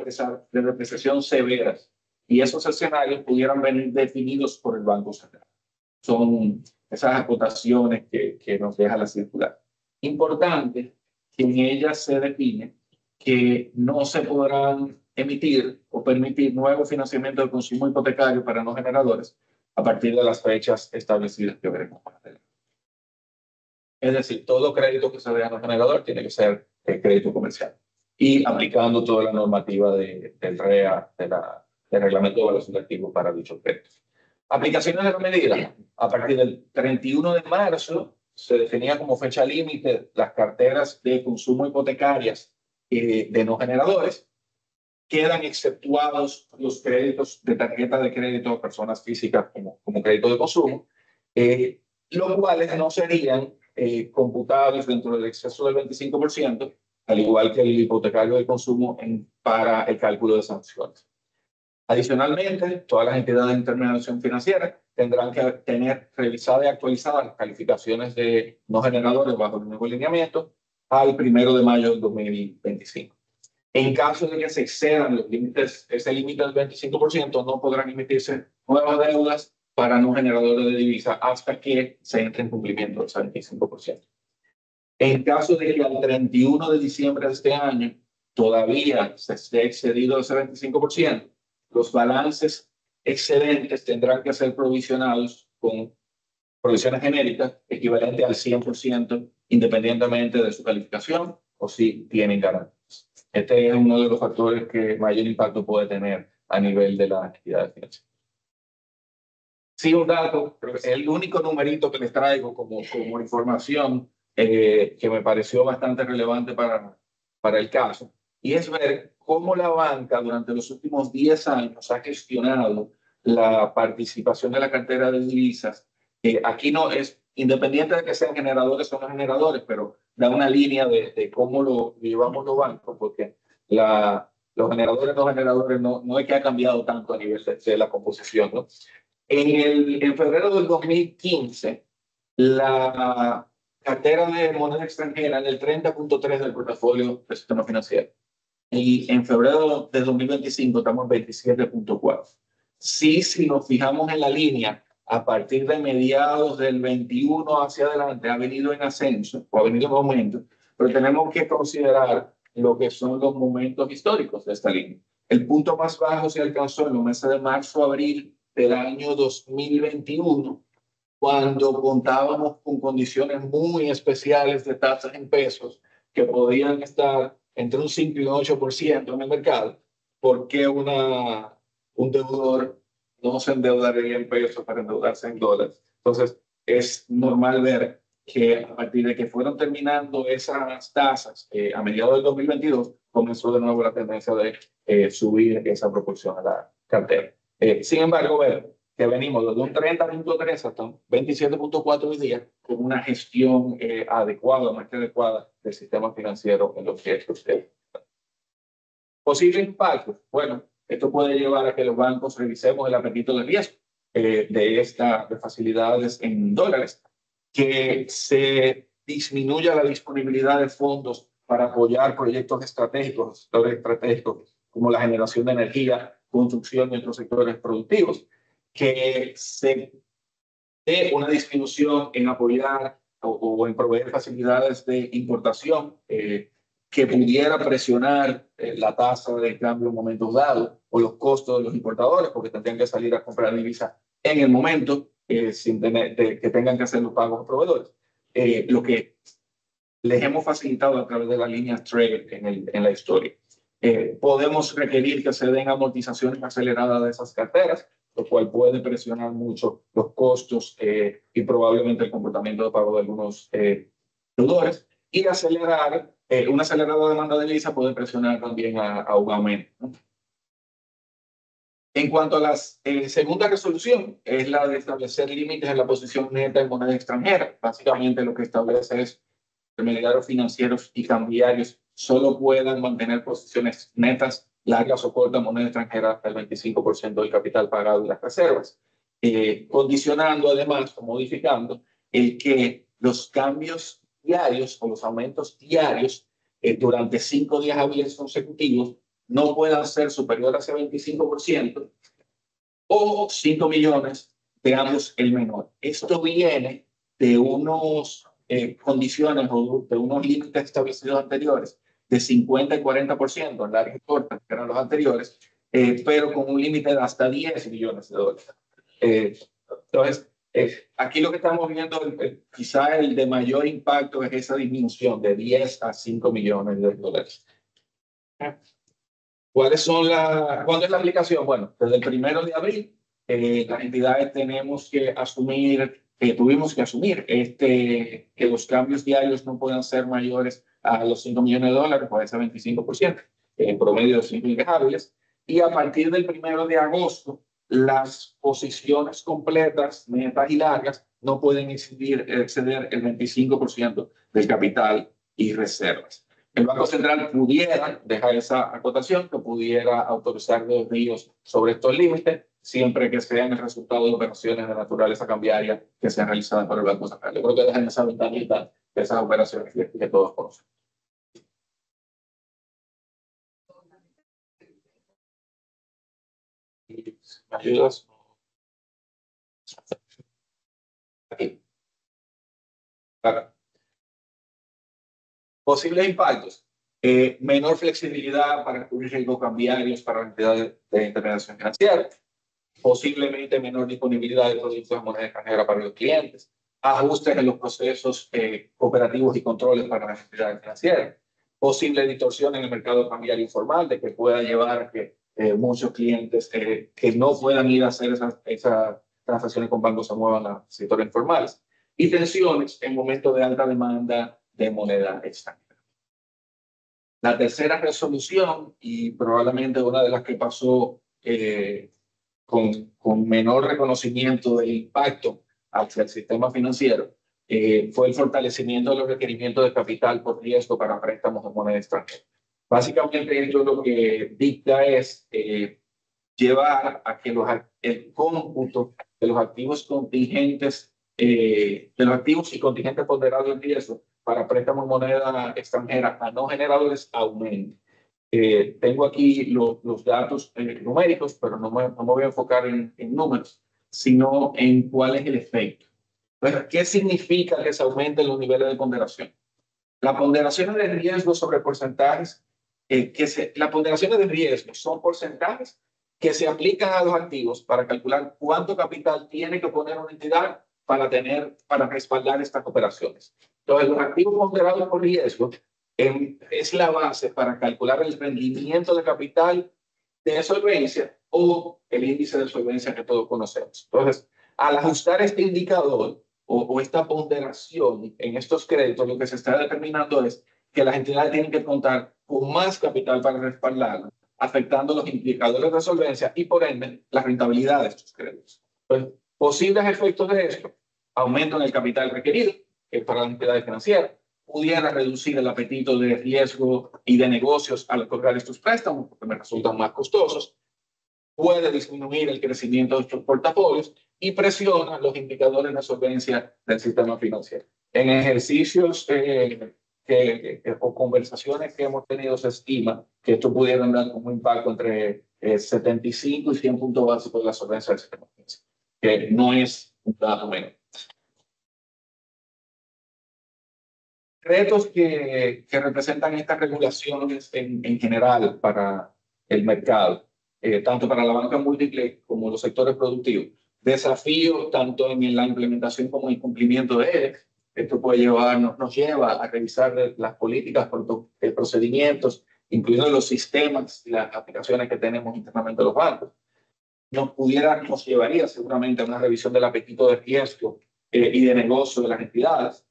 depreciación severas. Y esos escenarios pudieran venir definidos por el Banco Central. son esas acotaciones que nos deja la circular. Importante que en ella se define que no se podrán emitir o permitir nuevos financiamientos de consumo hipotecario para no generadores a partir de las fechas establecidas que veremos más adelante. Es decir, todo crédito que se dé a no generador tiene que ser crédito comercial y aplicando toda la normativa del REA, del Reglamento de Evaluación de Activos para dichos créditos. Aplicaciones de la medida. A partir del 31 de marzo se definía como fecha límite las carteras de consumo hipotecarias de no generadores. Quedan exceptuados los créditos de tarjeta de crédito a personas físicas como crédito de consumo, los cuales no serían computados dentro del exceso del 25%, al igual que el hipotecario de consumo para el cálculo de sanciones. Adicionalmente, todas las entidades de intermediación financiera tendrán que tener revisadas y actualizadas las calificaciones de no generadores bajo el nuevo lineamiento al 1 de mayo del 2025. En caso de que se excedan los límites, ese límite del 25%, no podrán emitirse nuevas deudas para no generadores de divisa hasta que se entre en cumplimiento del 25%. En caso de que al 31 de diciembre de este año todavía se esté excedido ese 25%, los balances excedentes tendrán que ser provisionados con provisiones genéricas equivalentes al 100% independientemente de su calificación o si tienen garantías. Este es uno de los factores que mayor impacto puede tener a nivel de las actividades financieras. Sí, un dato, el único numerito que les traigo como información que me pareció bastante relevante para el caso, y es ver cómo la banca durante los últimos 10 años ha gestionado la participación de la cartera de divisas. Aquí no es, independiente de que sean generadores o no generadores, pero da una línea de cómo lo llevamos los bancos, porque los generadores no es que ha cambiado tanto a nivel de la composición, ¿no? En febrero del 2015, la cartera de moneda extranjera en el 30.3 del portafolio del sistema financiero. Y en febrero de 2025 estamos en 27.4. Sí, si nos fijamos en la línea, a partir de mediados del 21 hacia adelante ha venido en ascenso o ha venido en aumento, pero tenemos que considerar lo que son los momentos históricos de esta línea. El punto más bajo se alcanzó en los meses de marzo a abril del año 2021, cuando contábamos con condiciones muy especiales de tasas en pesos que podían estar entre un 5 y un 8% en el mercado, porque un deudor no se endeudaría en pesos para endeudarse en dólares. Entonces, es normal ver que a partir de que fueron terminando esas tasas a mediados del 2022, comenzó de nuevo la tendencia de subir esa proporción a la cartera. Sin embargo, ver que venimos desde un 30.3 hasta un 27.4 hoy día con una gestión adecuada, más que adecuada del sistema financiero en lo que es usted. Posibles impactos. Bueno, esto puede llevar a que los bancos revisemos el apetito de riesgo de facilidades en dólares, que se disminuya la disponibilidad de fondos para apoyar proyectos estratégicos, sectores estratégicos como la generación de energía, construcción y otros sectores productivos, que se dé una disminución en apoyar o en proveer facilidades de importación que pudiera presionar la tasa de cambio en momentos dados o los costos de los importadores, porque tendrían que salir a comprar divisas en el momento sin que tengan que hacer los pagos a proveedores. Lo que les hemos facilitado a través de la línea trade en la historia. Podemos requerir que se den amortizaciones aceleradas de esas carteras, lo cual puede presionar mucho los costos y probablemente el comportamiento de pago de algunos deudores, y acelerar una acelerada demanda de divisa puede presionar también a un aumento, ¿no? En cuanto a la segunda resolución, es la de establecer límites en la posición neta en moneda extranjera. Básicamente lo que establece es que intermediarios financieros y cambiarios solo puedan mantener posiciones netas largas o cortas en moneda extranjera hasta el 25% del capital pagado y las reservas, condicionando además o modificando el que los cambios diarios o los aumentos diarios durante 5 días hábiles consecutivos no puedan ser superiores a ese 25% o 5 millones veamos el menor. Esto viene de unos condiciones o de unos límites establecidos anteriores de 50 y 40% en largas y cortas, que eran los anteriores, pero con un límite de hasta 10 millones de dólares. Entonces, aquí lo que estamos viendo, quizá el de mayor impacto es esa disminución de 10 a 5 millones de dólares. ¿Cuándo es la aplicación? Bueno, desde el 1 de abril, las entidades tuvimos que asumir que los cambios diarios no puedan ser mayores a los 5 millones de dólares, puede ser 25%, en promedio de 5 hábiles. Y a partir del 1 de agosto, las posiciones completas, netas y largas, no pueden exceder el 25% del capital y reservas. El Banco Central pudiera dejar esa acotación, que pudiera autorizar desvíos sobre estos límites, siempre que sean el resultado de operaciones de naturaleza cambiaria que sean realizadas por el Banco Central. Yo creo que dejan esa ventanita de esas operaciones que todos conocen. ¿Me ayudas? Aquí. Claro. Posibles impactos. Menor flexibilidad para cubrir riesgos cambiarios para las entidades de intermediación financiera. Posiblemente menor disponibilidad de productos de moneda extranjera para los clientes. Ajustes en los procesos operativos y controles para las entidades financieras. Posible distorsión en el mercado cambiario informal, de que pueda llevar a que muchos clientes que no puedan ir a hacer esas transacciones con bancos se muevan a sectores informales. Y tensiones en momentos de alta demanda de moneda extranjera. La tercera resolución, y probablemente una de las que pasó con menor reconocimiento del impacto hacia el sistema financiero, fue el fortalecimiento de los requerimientos de capital por riesgo para préstamos de moneda extranjera. Básicamente, esto lo que dicta es llevar a que el cómputo de los activos contingentes, de los activos y contingentes ponderados en riesgo para préstamos de moneda extranjera a no generadores aumente. Tengo aquí los datos numéricos, pero no me voy a enfocar en números, sino en cuál es el efecto. Entonces, ¿qué significa que se aumenten los niveles de ponderación? Las ponderaciones de riesgo sobre porcentajes, las ponderaciones de riesgo son porcentajes que se aplican a los activos para calcular cuánto capital tiene que poner una entidad para respaldar estas operaciones. Entonces, los activos ponderados por riesgo es la base para calcular el rendimiento de capital de solvencia o el índice de solvencia que todos conocemos. Entonces, al ajustar este indicador o esta ponderación en estos créditos, lo que se está determinando es que las entidades tienen que contar con más capital para respaldarlo, afectando los indicadores de solvencia y, por ende, la rentabilidad de estos créditos. Entonces, posibles efectos de esto: aumento en el capital requerido, que para las entidades financieras pudiera reducir el apetito de riesgo y de negocios al otorgar estos préstamos, porque me resultan más costosos. Puede disminuir el crecimiento de estos portafolios y presiona los indicadores de solvencia del sistema financiero. En ejercicios o conversaciones que hemos tenido, se estima que esto pudiera dar como impacto entre 75 y 100 puntos básicos de la solvencia del sistema financiero, que no es un dato menor. Retos que representan estas regulaciones en general para el mercado, tanto para la banca múltiple como los sectores productivos. Desafíos tanto en la implementación como en el cumplimiento de ellas. Esto nos lleva a revisar las políticas, procedimientos, incluidos los sistemas y las aplicaciones que tenemos internamente los bancos. Nos llevaría seguramente a una revisión del apetito de riesgo y de negocio de las entidades.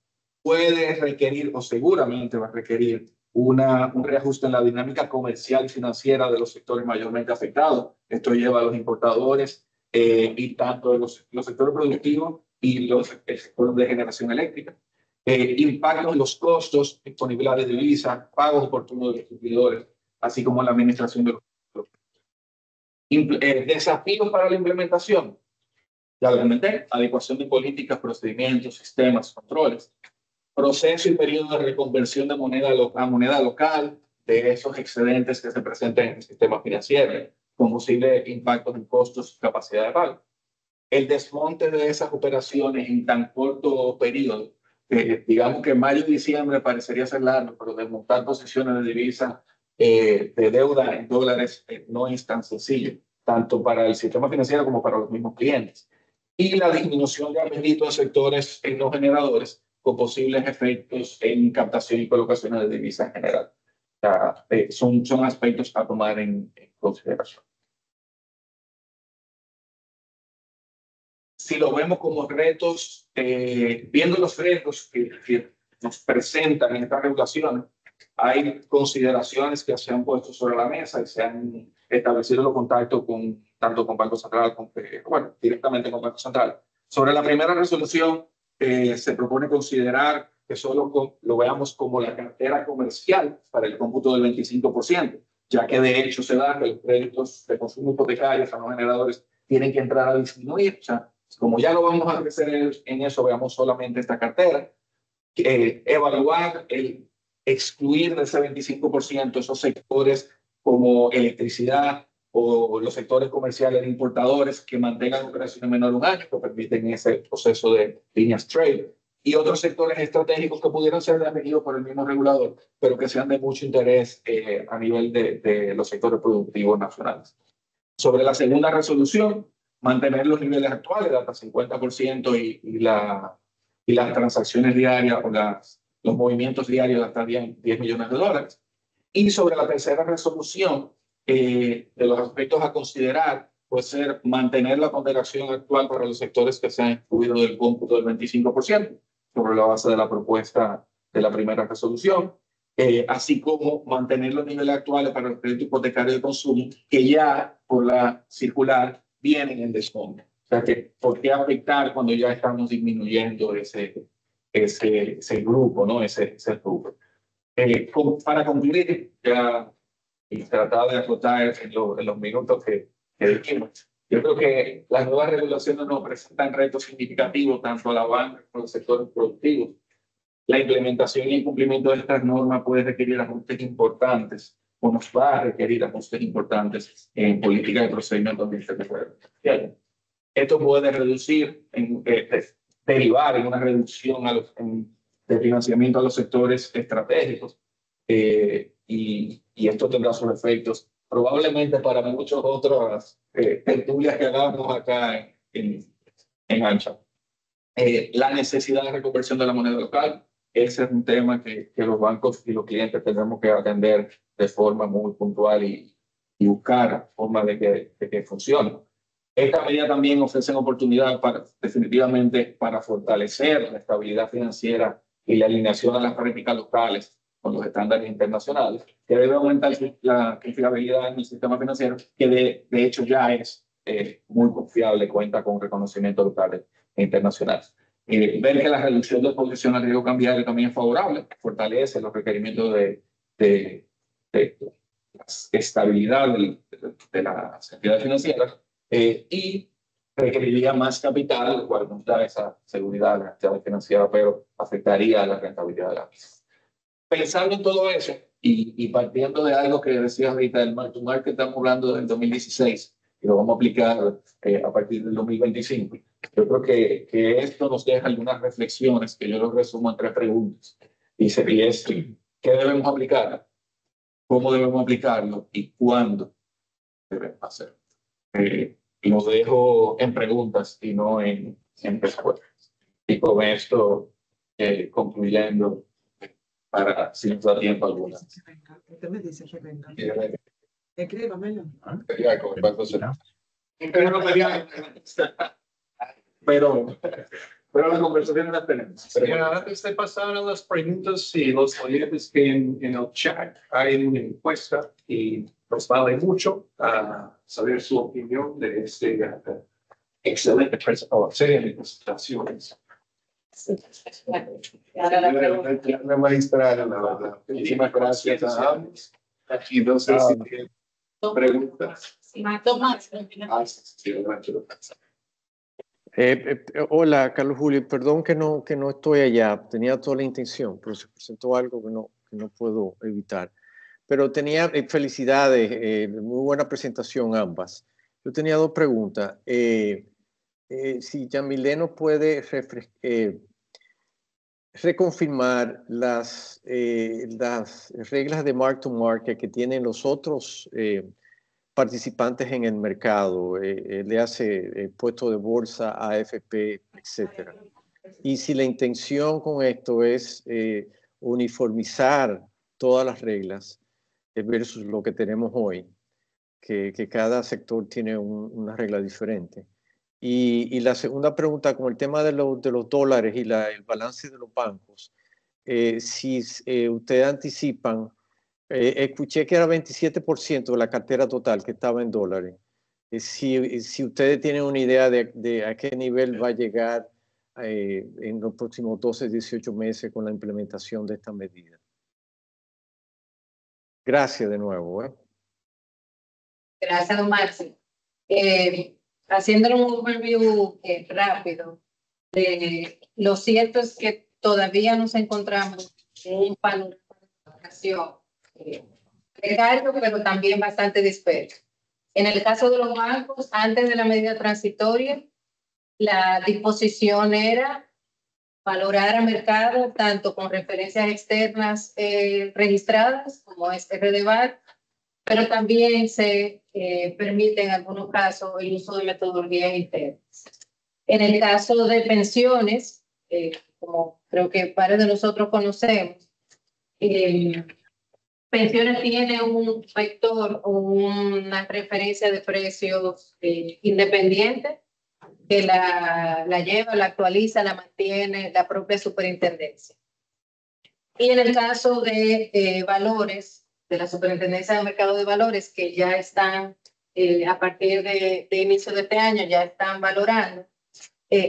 Puede requerir, o seguramente va a requerir, un reajuste en la dinámica comercial y financiera de los sectores mayormente afectados. Esto lleva a los importadores y tanto de los sectores productivos y el sector de generación eléctrica. Impactos en los costos, disponibilidad de divisas, pagos oportunos de los distribuidores, así como la administración de los desafíos para la implementación. Ya lo comenté: adecuación de políticas, procedimientos, sistemas, controles. Proceso y periodo de reconversión de moneda a moneda local, de esos excedentes que se presenten en el sistema financiero, con posibles impactos en costos y capacidad de pago. el desmonte de esas operaciones en tan corto periodo, digamos que mayo y diciembre parecería ser largo, pero desmontar posiciones de divisa de deuda en dólares no es tan sencillo, tanto para el sistema financiero como para los mismos clientes. Y la disminución de apetito de sectores no generadores con posibles efectos en captación y colocación de divisas en general. O sea, son aspectos a tomar en consideración. Si lo vemos como retos, viendo los retos que nos presentan en estas regulaciones, hay consideraciones que se han puesto sobre la mesa y se han establecido los contactos tanto con Banco Central como bueno, directamente con Banco Central. Sobre la primera resolución, se propone considerar que solo lo veamos como la cartera comercial para el cómputo del 25%, ya que de hecho se da que los créditos de consumo hipotecario a los generadores tienen que entrar a disminuir. O sea, como ya no vamos a crecer en eso, veamos solamente esta cartera. Evaluar el excluir de ese 25% esos sectores como electricidad o los sectores comerciales de importadores que mantengan operaciones menor de un año, que permiten ese proceso de líneas trade, y otros sectores estratégicos que pudieran ser elegidos por el mismo regulador, pero que sean de mucho interés a nivel de los sectores productivos nacionales. Sobre la segunda resolución, mantener los niveles actuales de hasta 50% y las transacciones diarias o los movimientos diarios de hasta 10 millones de dólares. Y sobre la tercera resolución, de los aspectos a considerar, puede ser mantener la ponderación actual para los sectores que se han excluido del cómputo del 25%, sobre la base de la propuesta de la primera resolución, así como mantener los niveles actuales para el crédito hipotecario de consumo, que ya por la circular vienen en desmonte. O sea, que ¿por qué afectar cuando ya estamos disminuyendo ese grupo, ¿no? Ese grupo. Para concluir, ya y tratar de acotar en los minutos que dijimos, yo creo que las nuevas regulaciones nos presentan retos significativos tanto a la banca como a los sectores productivos. La implementación y el cumplimiento de estas normas puede requerir ajustes importantes o nos va a requerir ajustes importantes en política de procedimientos administrativos. Esto puede derivar en una reducción de financiamiento a los sectores estratégicos y esto tendrá sus efectos probablemente para muchas otras tertulias que hagamos acá en Ancha. La necesidad de reconversión de la moneda local, ese es un tema que los bancos y los clientes tenemos que atender de forma muy puntual y buscar formas de que funcione. Esta medida también ofrece oportunidad definitivamente para fortalecer la estabilidad financiera y la alineación a las prácticas locales con los estándares internacionales, que debe aumentar la confiabilidad en el sistema financiero, que de hecho ya es muy confiable, cuenta con reconocimiento local e internacional. Ver que la reducción de exposición al riesgo cambiario también es favorable, fortalece los requerimientos de estabilidad de las entidades financieras y requeriría más capital, lo cual nos da esa seguridad de la entidad financiera, pero afectaría a la rentabilidad de la misma. Pensando en todo eso y partiendo de algo que decía ahorita del mark to market, estamos hablando del 2016 y lo vamos a aplicar a partir del 2025. Yo creo que esto nos deja algunas reflexiones que yo lo resumo en 3 preguntas. Y es, ¿qué debemos aplicar? ¿Cómo debemos aplicarlo? ¿Y cuándo debemos hacerlo? Lo dejo en preguntas y no en respuestas. Y con esto, concluyendo, para si nos da tiempo alguna. Usted me dice que venga. Escríbamelo. Ya, con el Banco Central. Pero las conversaciones las tenemos. Antes de pasar a las preguntas, y los oyentes que en el chat hay una encuesta y nos vale mucho saber su opinión de este excelente serie de presentaciones. La magistral, la verdad. Muchísimas gracias a ambos. Aquí no sé si tienen preguntas. Hola, Carlos Julio. Perdón que no estoy allá. Tenía toda la intención, pero se presentó algo que no puedo evitar. Pero tenía felicidades, muy buena presentación ambas. Yo tenía 2 preguntas. si Yamile nos puede reconfirmar las reglas de mark to market que tienen los otros participantes en el mercado, le hace puesto de bolsa, AFP, etcétera. Y si la intención con esto es uniformizar todas las reglas versus lo que tenemos hoy, que cada sector tiene una regla diferente. Y la segunda pregunta, con el tema de los dólares y el balance de los bancos, si ustedes anticipan, escuché que era 27% de la cartera total que estaba en dólares. Si ustedes tienen una idea de a qué nivel va a llegar en los próximos 12, 18 meses con la implementación de esta medida. Gracias de nuevo. Gracias, don Maxi. Haciendo un overview rápido, lo cierto es que todavía nos encontramos en un panorama de educación precario, pero también bastante disperso. En el caso de los bancos, antes de la medida transitoria, la disposición era valorar a mercado tanto con referencias externas registradas, como es RDVAL, pero también se permite en algunos casos el uso de metodologías internas. En el caso de pensiones, como creo que varios de nosotros conocemos, pensiones tiene un vector o una referencia de precios independiente que la lleva, la actualiza, la mantiene la propia superintendencia. Y en el caso de valores, de la Superintendencia de Mercado de Valores, que ya están, a partir de inicio de este año, ya están valorando,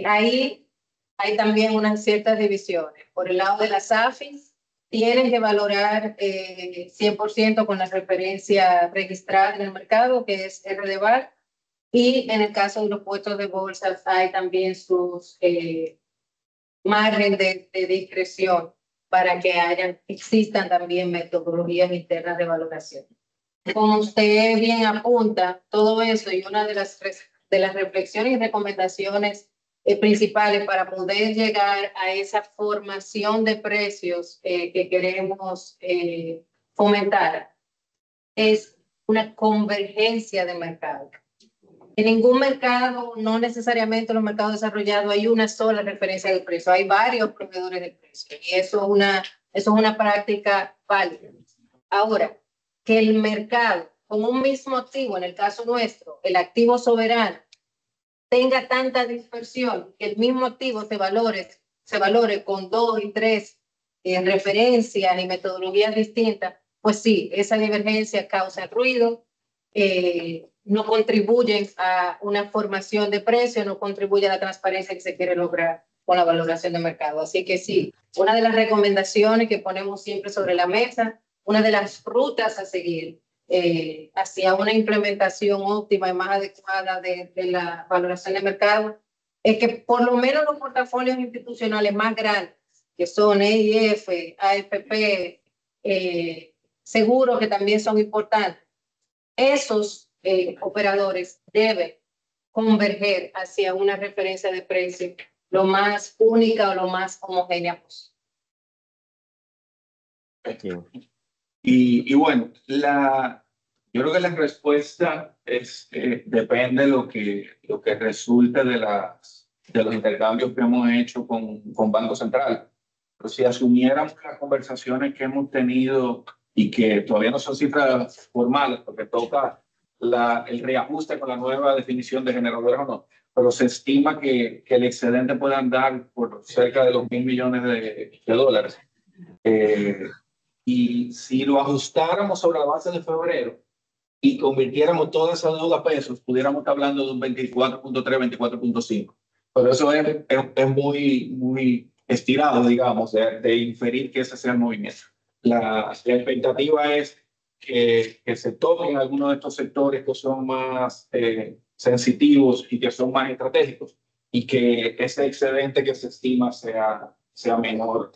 ahí hay también unas ciertas divisiones. Por el lado de las AFIS, tienen que valorar 100% con la referencia registrada en el mercado, que es RDVAL, y en el caso de los puestos de bolsa hay también sus margen de discreción para que existan también metodologías internas de valoración. Como usted bien apunta, todo eso y una de las reflexiones y recomendaciones principales para poder llegar a esa formación de precios que queremos fomentar es una convergencia de mercado. En ningún mercado, no necesariamente en los mercados desarrollados, hay una sola referencia del precio. Hay varios proveedores de precio y eso es una práctica válida. Ahora, que el mercado, con un mismo activo, en el caso nuestro, el activo soberano, tenga tanta dispersión, que el mismo activo se valore con 2 y 3 referencias y metodologías distintas, pues sí, esa divergencia causa ruido, no contribuyen a una formación de precios, no contribuye a la transparencia que se quiere lograr con la valoración de mercado. Así que sí, una de las recomendaciones que ponemos siempre sobre la mesa, una de las rutas a seguir hacia una implementación óptima y más adecuada de la valoración de mercado, es que por lo menos los portafolios institucionales más grandes, que son EIF, AFP, seguros que también son importantes, esos operadores deben converger hacia una referencia de precio lo más única o lo más homogénea posible. Y bueno, yo creo que la respuesta es depende de lo que resulte de los intercambios que hemos hecho con Banco Central. Pero si asumiéramos las conversaciones que hemos tenido y que todavía no son cifras formales, porque toca el reajuste con la nueva definición de generadores o no, pero se estima que el excedente puede andar por cerca de los $1.000 millones de dólares. Y si lo ajustáramos sobre la base de febrero y convirtiéramos toda esa deuda a pesos, pudiéramos estar hablando de un 24.3, 24.5. Pero eso es muy estirado, digamos, de inferir que ese sea el movimiento. La expectativa es que se toquen algunos de estos sectores que son más sensitivos y que son más estratégicos y que ese excedente que se estima sea menor,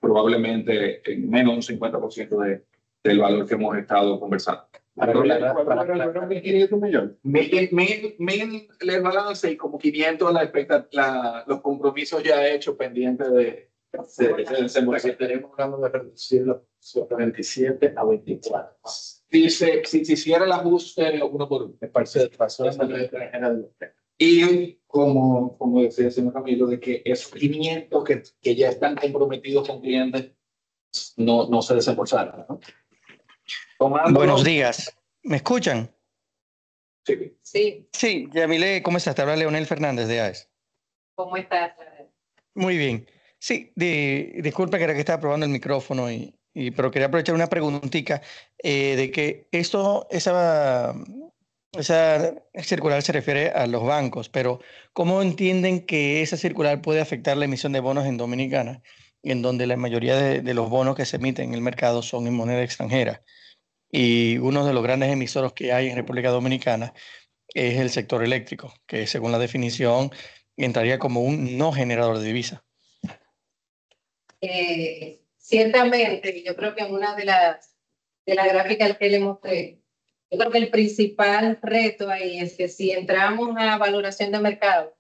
probablemente en menos de un 50% del valor que hemos estado conversando. ¿Cuánto era? ¿Fueron 1.500 millones? Mil el balance y como 500 los compromisos ya hechos pendientes de desembolsar. Tenemos hablando de reducirlo de 27 a 24. Dice, si se hiciera el ajuste uno por uno. De participación de la extranjera de usted. Y como decía el señor Camilo, de que esos 500 que ya están comprometidos con clientes no se desembolsaron, ¿no? Buenos días. ¿Me escuchan? Sí. Sí, Sí, Yamile, ¿cómo estás? Te habla Leonel Fernández de AES. ¿cómo estás? Muy bien. Sí, disculpa que era que estaba probando el micrófono, pero quería aprovechar una preguntita de que esa circular se refiere a los bancos, pero ¿cómo entienden que esa circular puede afectar la emisión de bonos en Dominicana, en donde la mayoría de los bonos que se emiten en el mercado son en moneda extranjera? Y uno de los grandes emisores que hay en República Dominicana es el sector eléctrico, que según la definición entraría como un no generador de divisa. Ciertamente, yo creo que en una de las gráficas que le mostré, yo creo que el principal reto ahí es que si entramos a valoración de mercado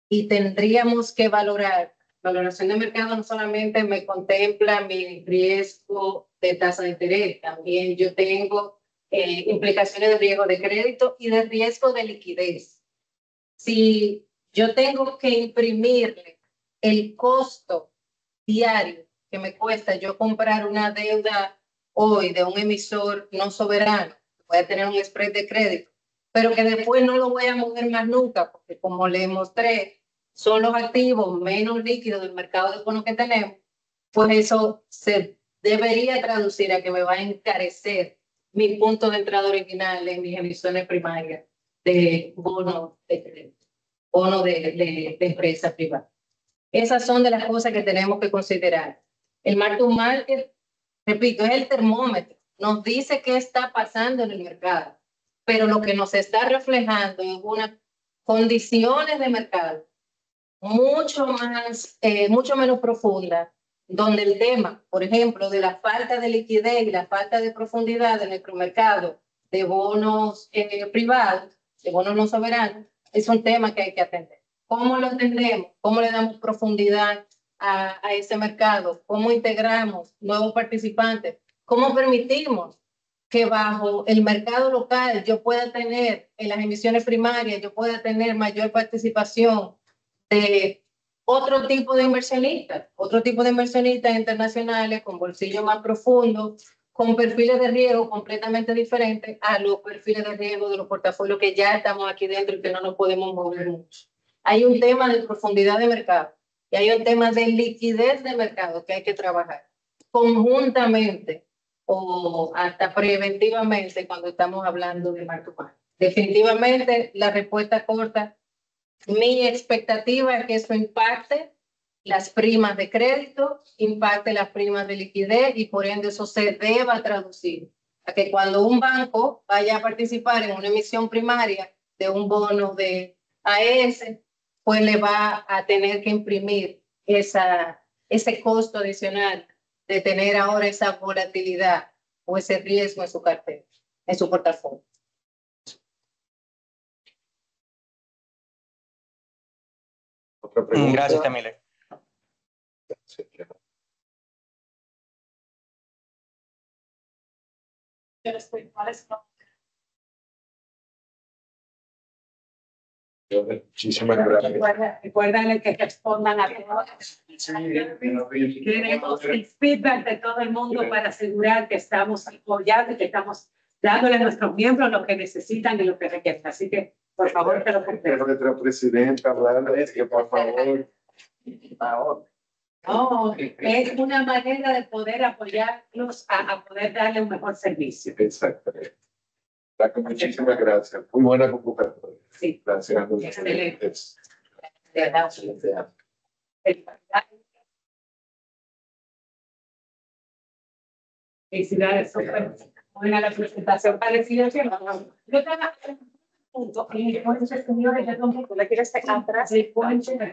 y tendríamos que valoración de mercado, no solamente me contempla mi riesgo de tasa de interés, también yo tengo implicaciones de riesgo de crédito y de riesgo de liquidez. Si yo tengo que imprimirle el costo diario que me cuesta yo comprar una deuda hoy de un emisor no soberano, voy a tener un spread de crédito, pero que después no lo voy a mover más nunca, porque como le mostré, son los activos menos líquidos del mercado de bonos que tenemos, pues eso se debería traducir a que me va a encarecer mi punto de entrada original en mis emisiones primarias de bonos de crédito, bonos de empresa privada. Esas son de las cosas que tenemos que considerar. El mark to market, repito, es el termómetro. Nos dice qué está pasando en el mercado, pero lo que nos está reflejando es unas condiciones de mercado mucho menos profundas, donde el tema, por ejemplo, de la falta de liquidez y la falta de profundidad en nuestro mercado de bonos privados, de bonos no soberanos, es un tema que hay que atender. ¿Cómo lo atendemos? ¿Cómo le damos profundidad a ese mercado? ¿Cómo integramos nuevos participantes? ¿Cómo permitimos que bajo el mercado local yo pueda tener en las emisiones primarias, yo pueda tener mayor participación de otro tipo de inversionistas internacionales con bolsillos más profundos, con perfiles de riesgo completamente diferentes a los perfiles de riesgo de los portafolios que ya estamos aquí dentro y que no nos podemos mover mucho? Hay un tema de profundidad de mercado y hay un tema de liquidez de mercado que hay que trabajar conjuntamente o hasta preventivamente cuando estamos hablando de mark to market. Definitivamente la respuesta corta, mi expectativa es que eso impacte las primas de crédito, impacte las primas de liquidez y por ende eso se deba traducir a que cuando un banco vaya a participar en una emisión primaria de un bono de AES, pues le va a tener que imprimir ese costo adicional de tener ahora esa volatilidad o ese riesgo en su cartera, en su portafolio. Otra pregunta. Gracias, Yamile. Muchísimas gracias. Recuerden que respondan a todos. Queremos el feedback de todo el mundo para asegurar que estamos apoyando y que estamos dándole a nuestros miembros lo que necesitan y lo que requieren. Así que, por favor, te lo contesto. Nuestra presidenta hablando de que, por favor. No, es una manera de poder apoyarlos a poder darle un mejor servicio. Exactamente. Muchísimas gracias. Muy buena convocatoria. Sí. Gracias. Excelente. Felicidades, súper buena la presentación. Parecida que yo tengo un punto. Y después el señor de la quiere estar atrás del puente.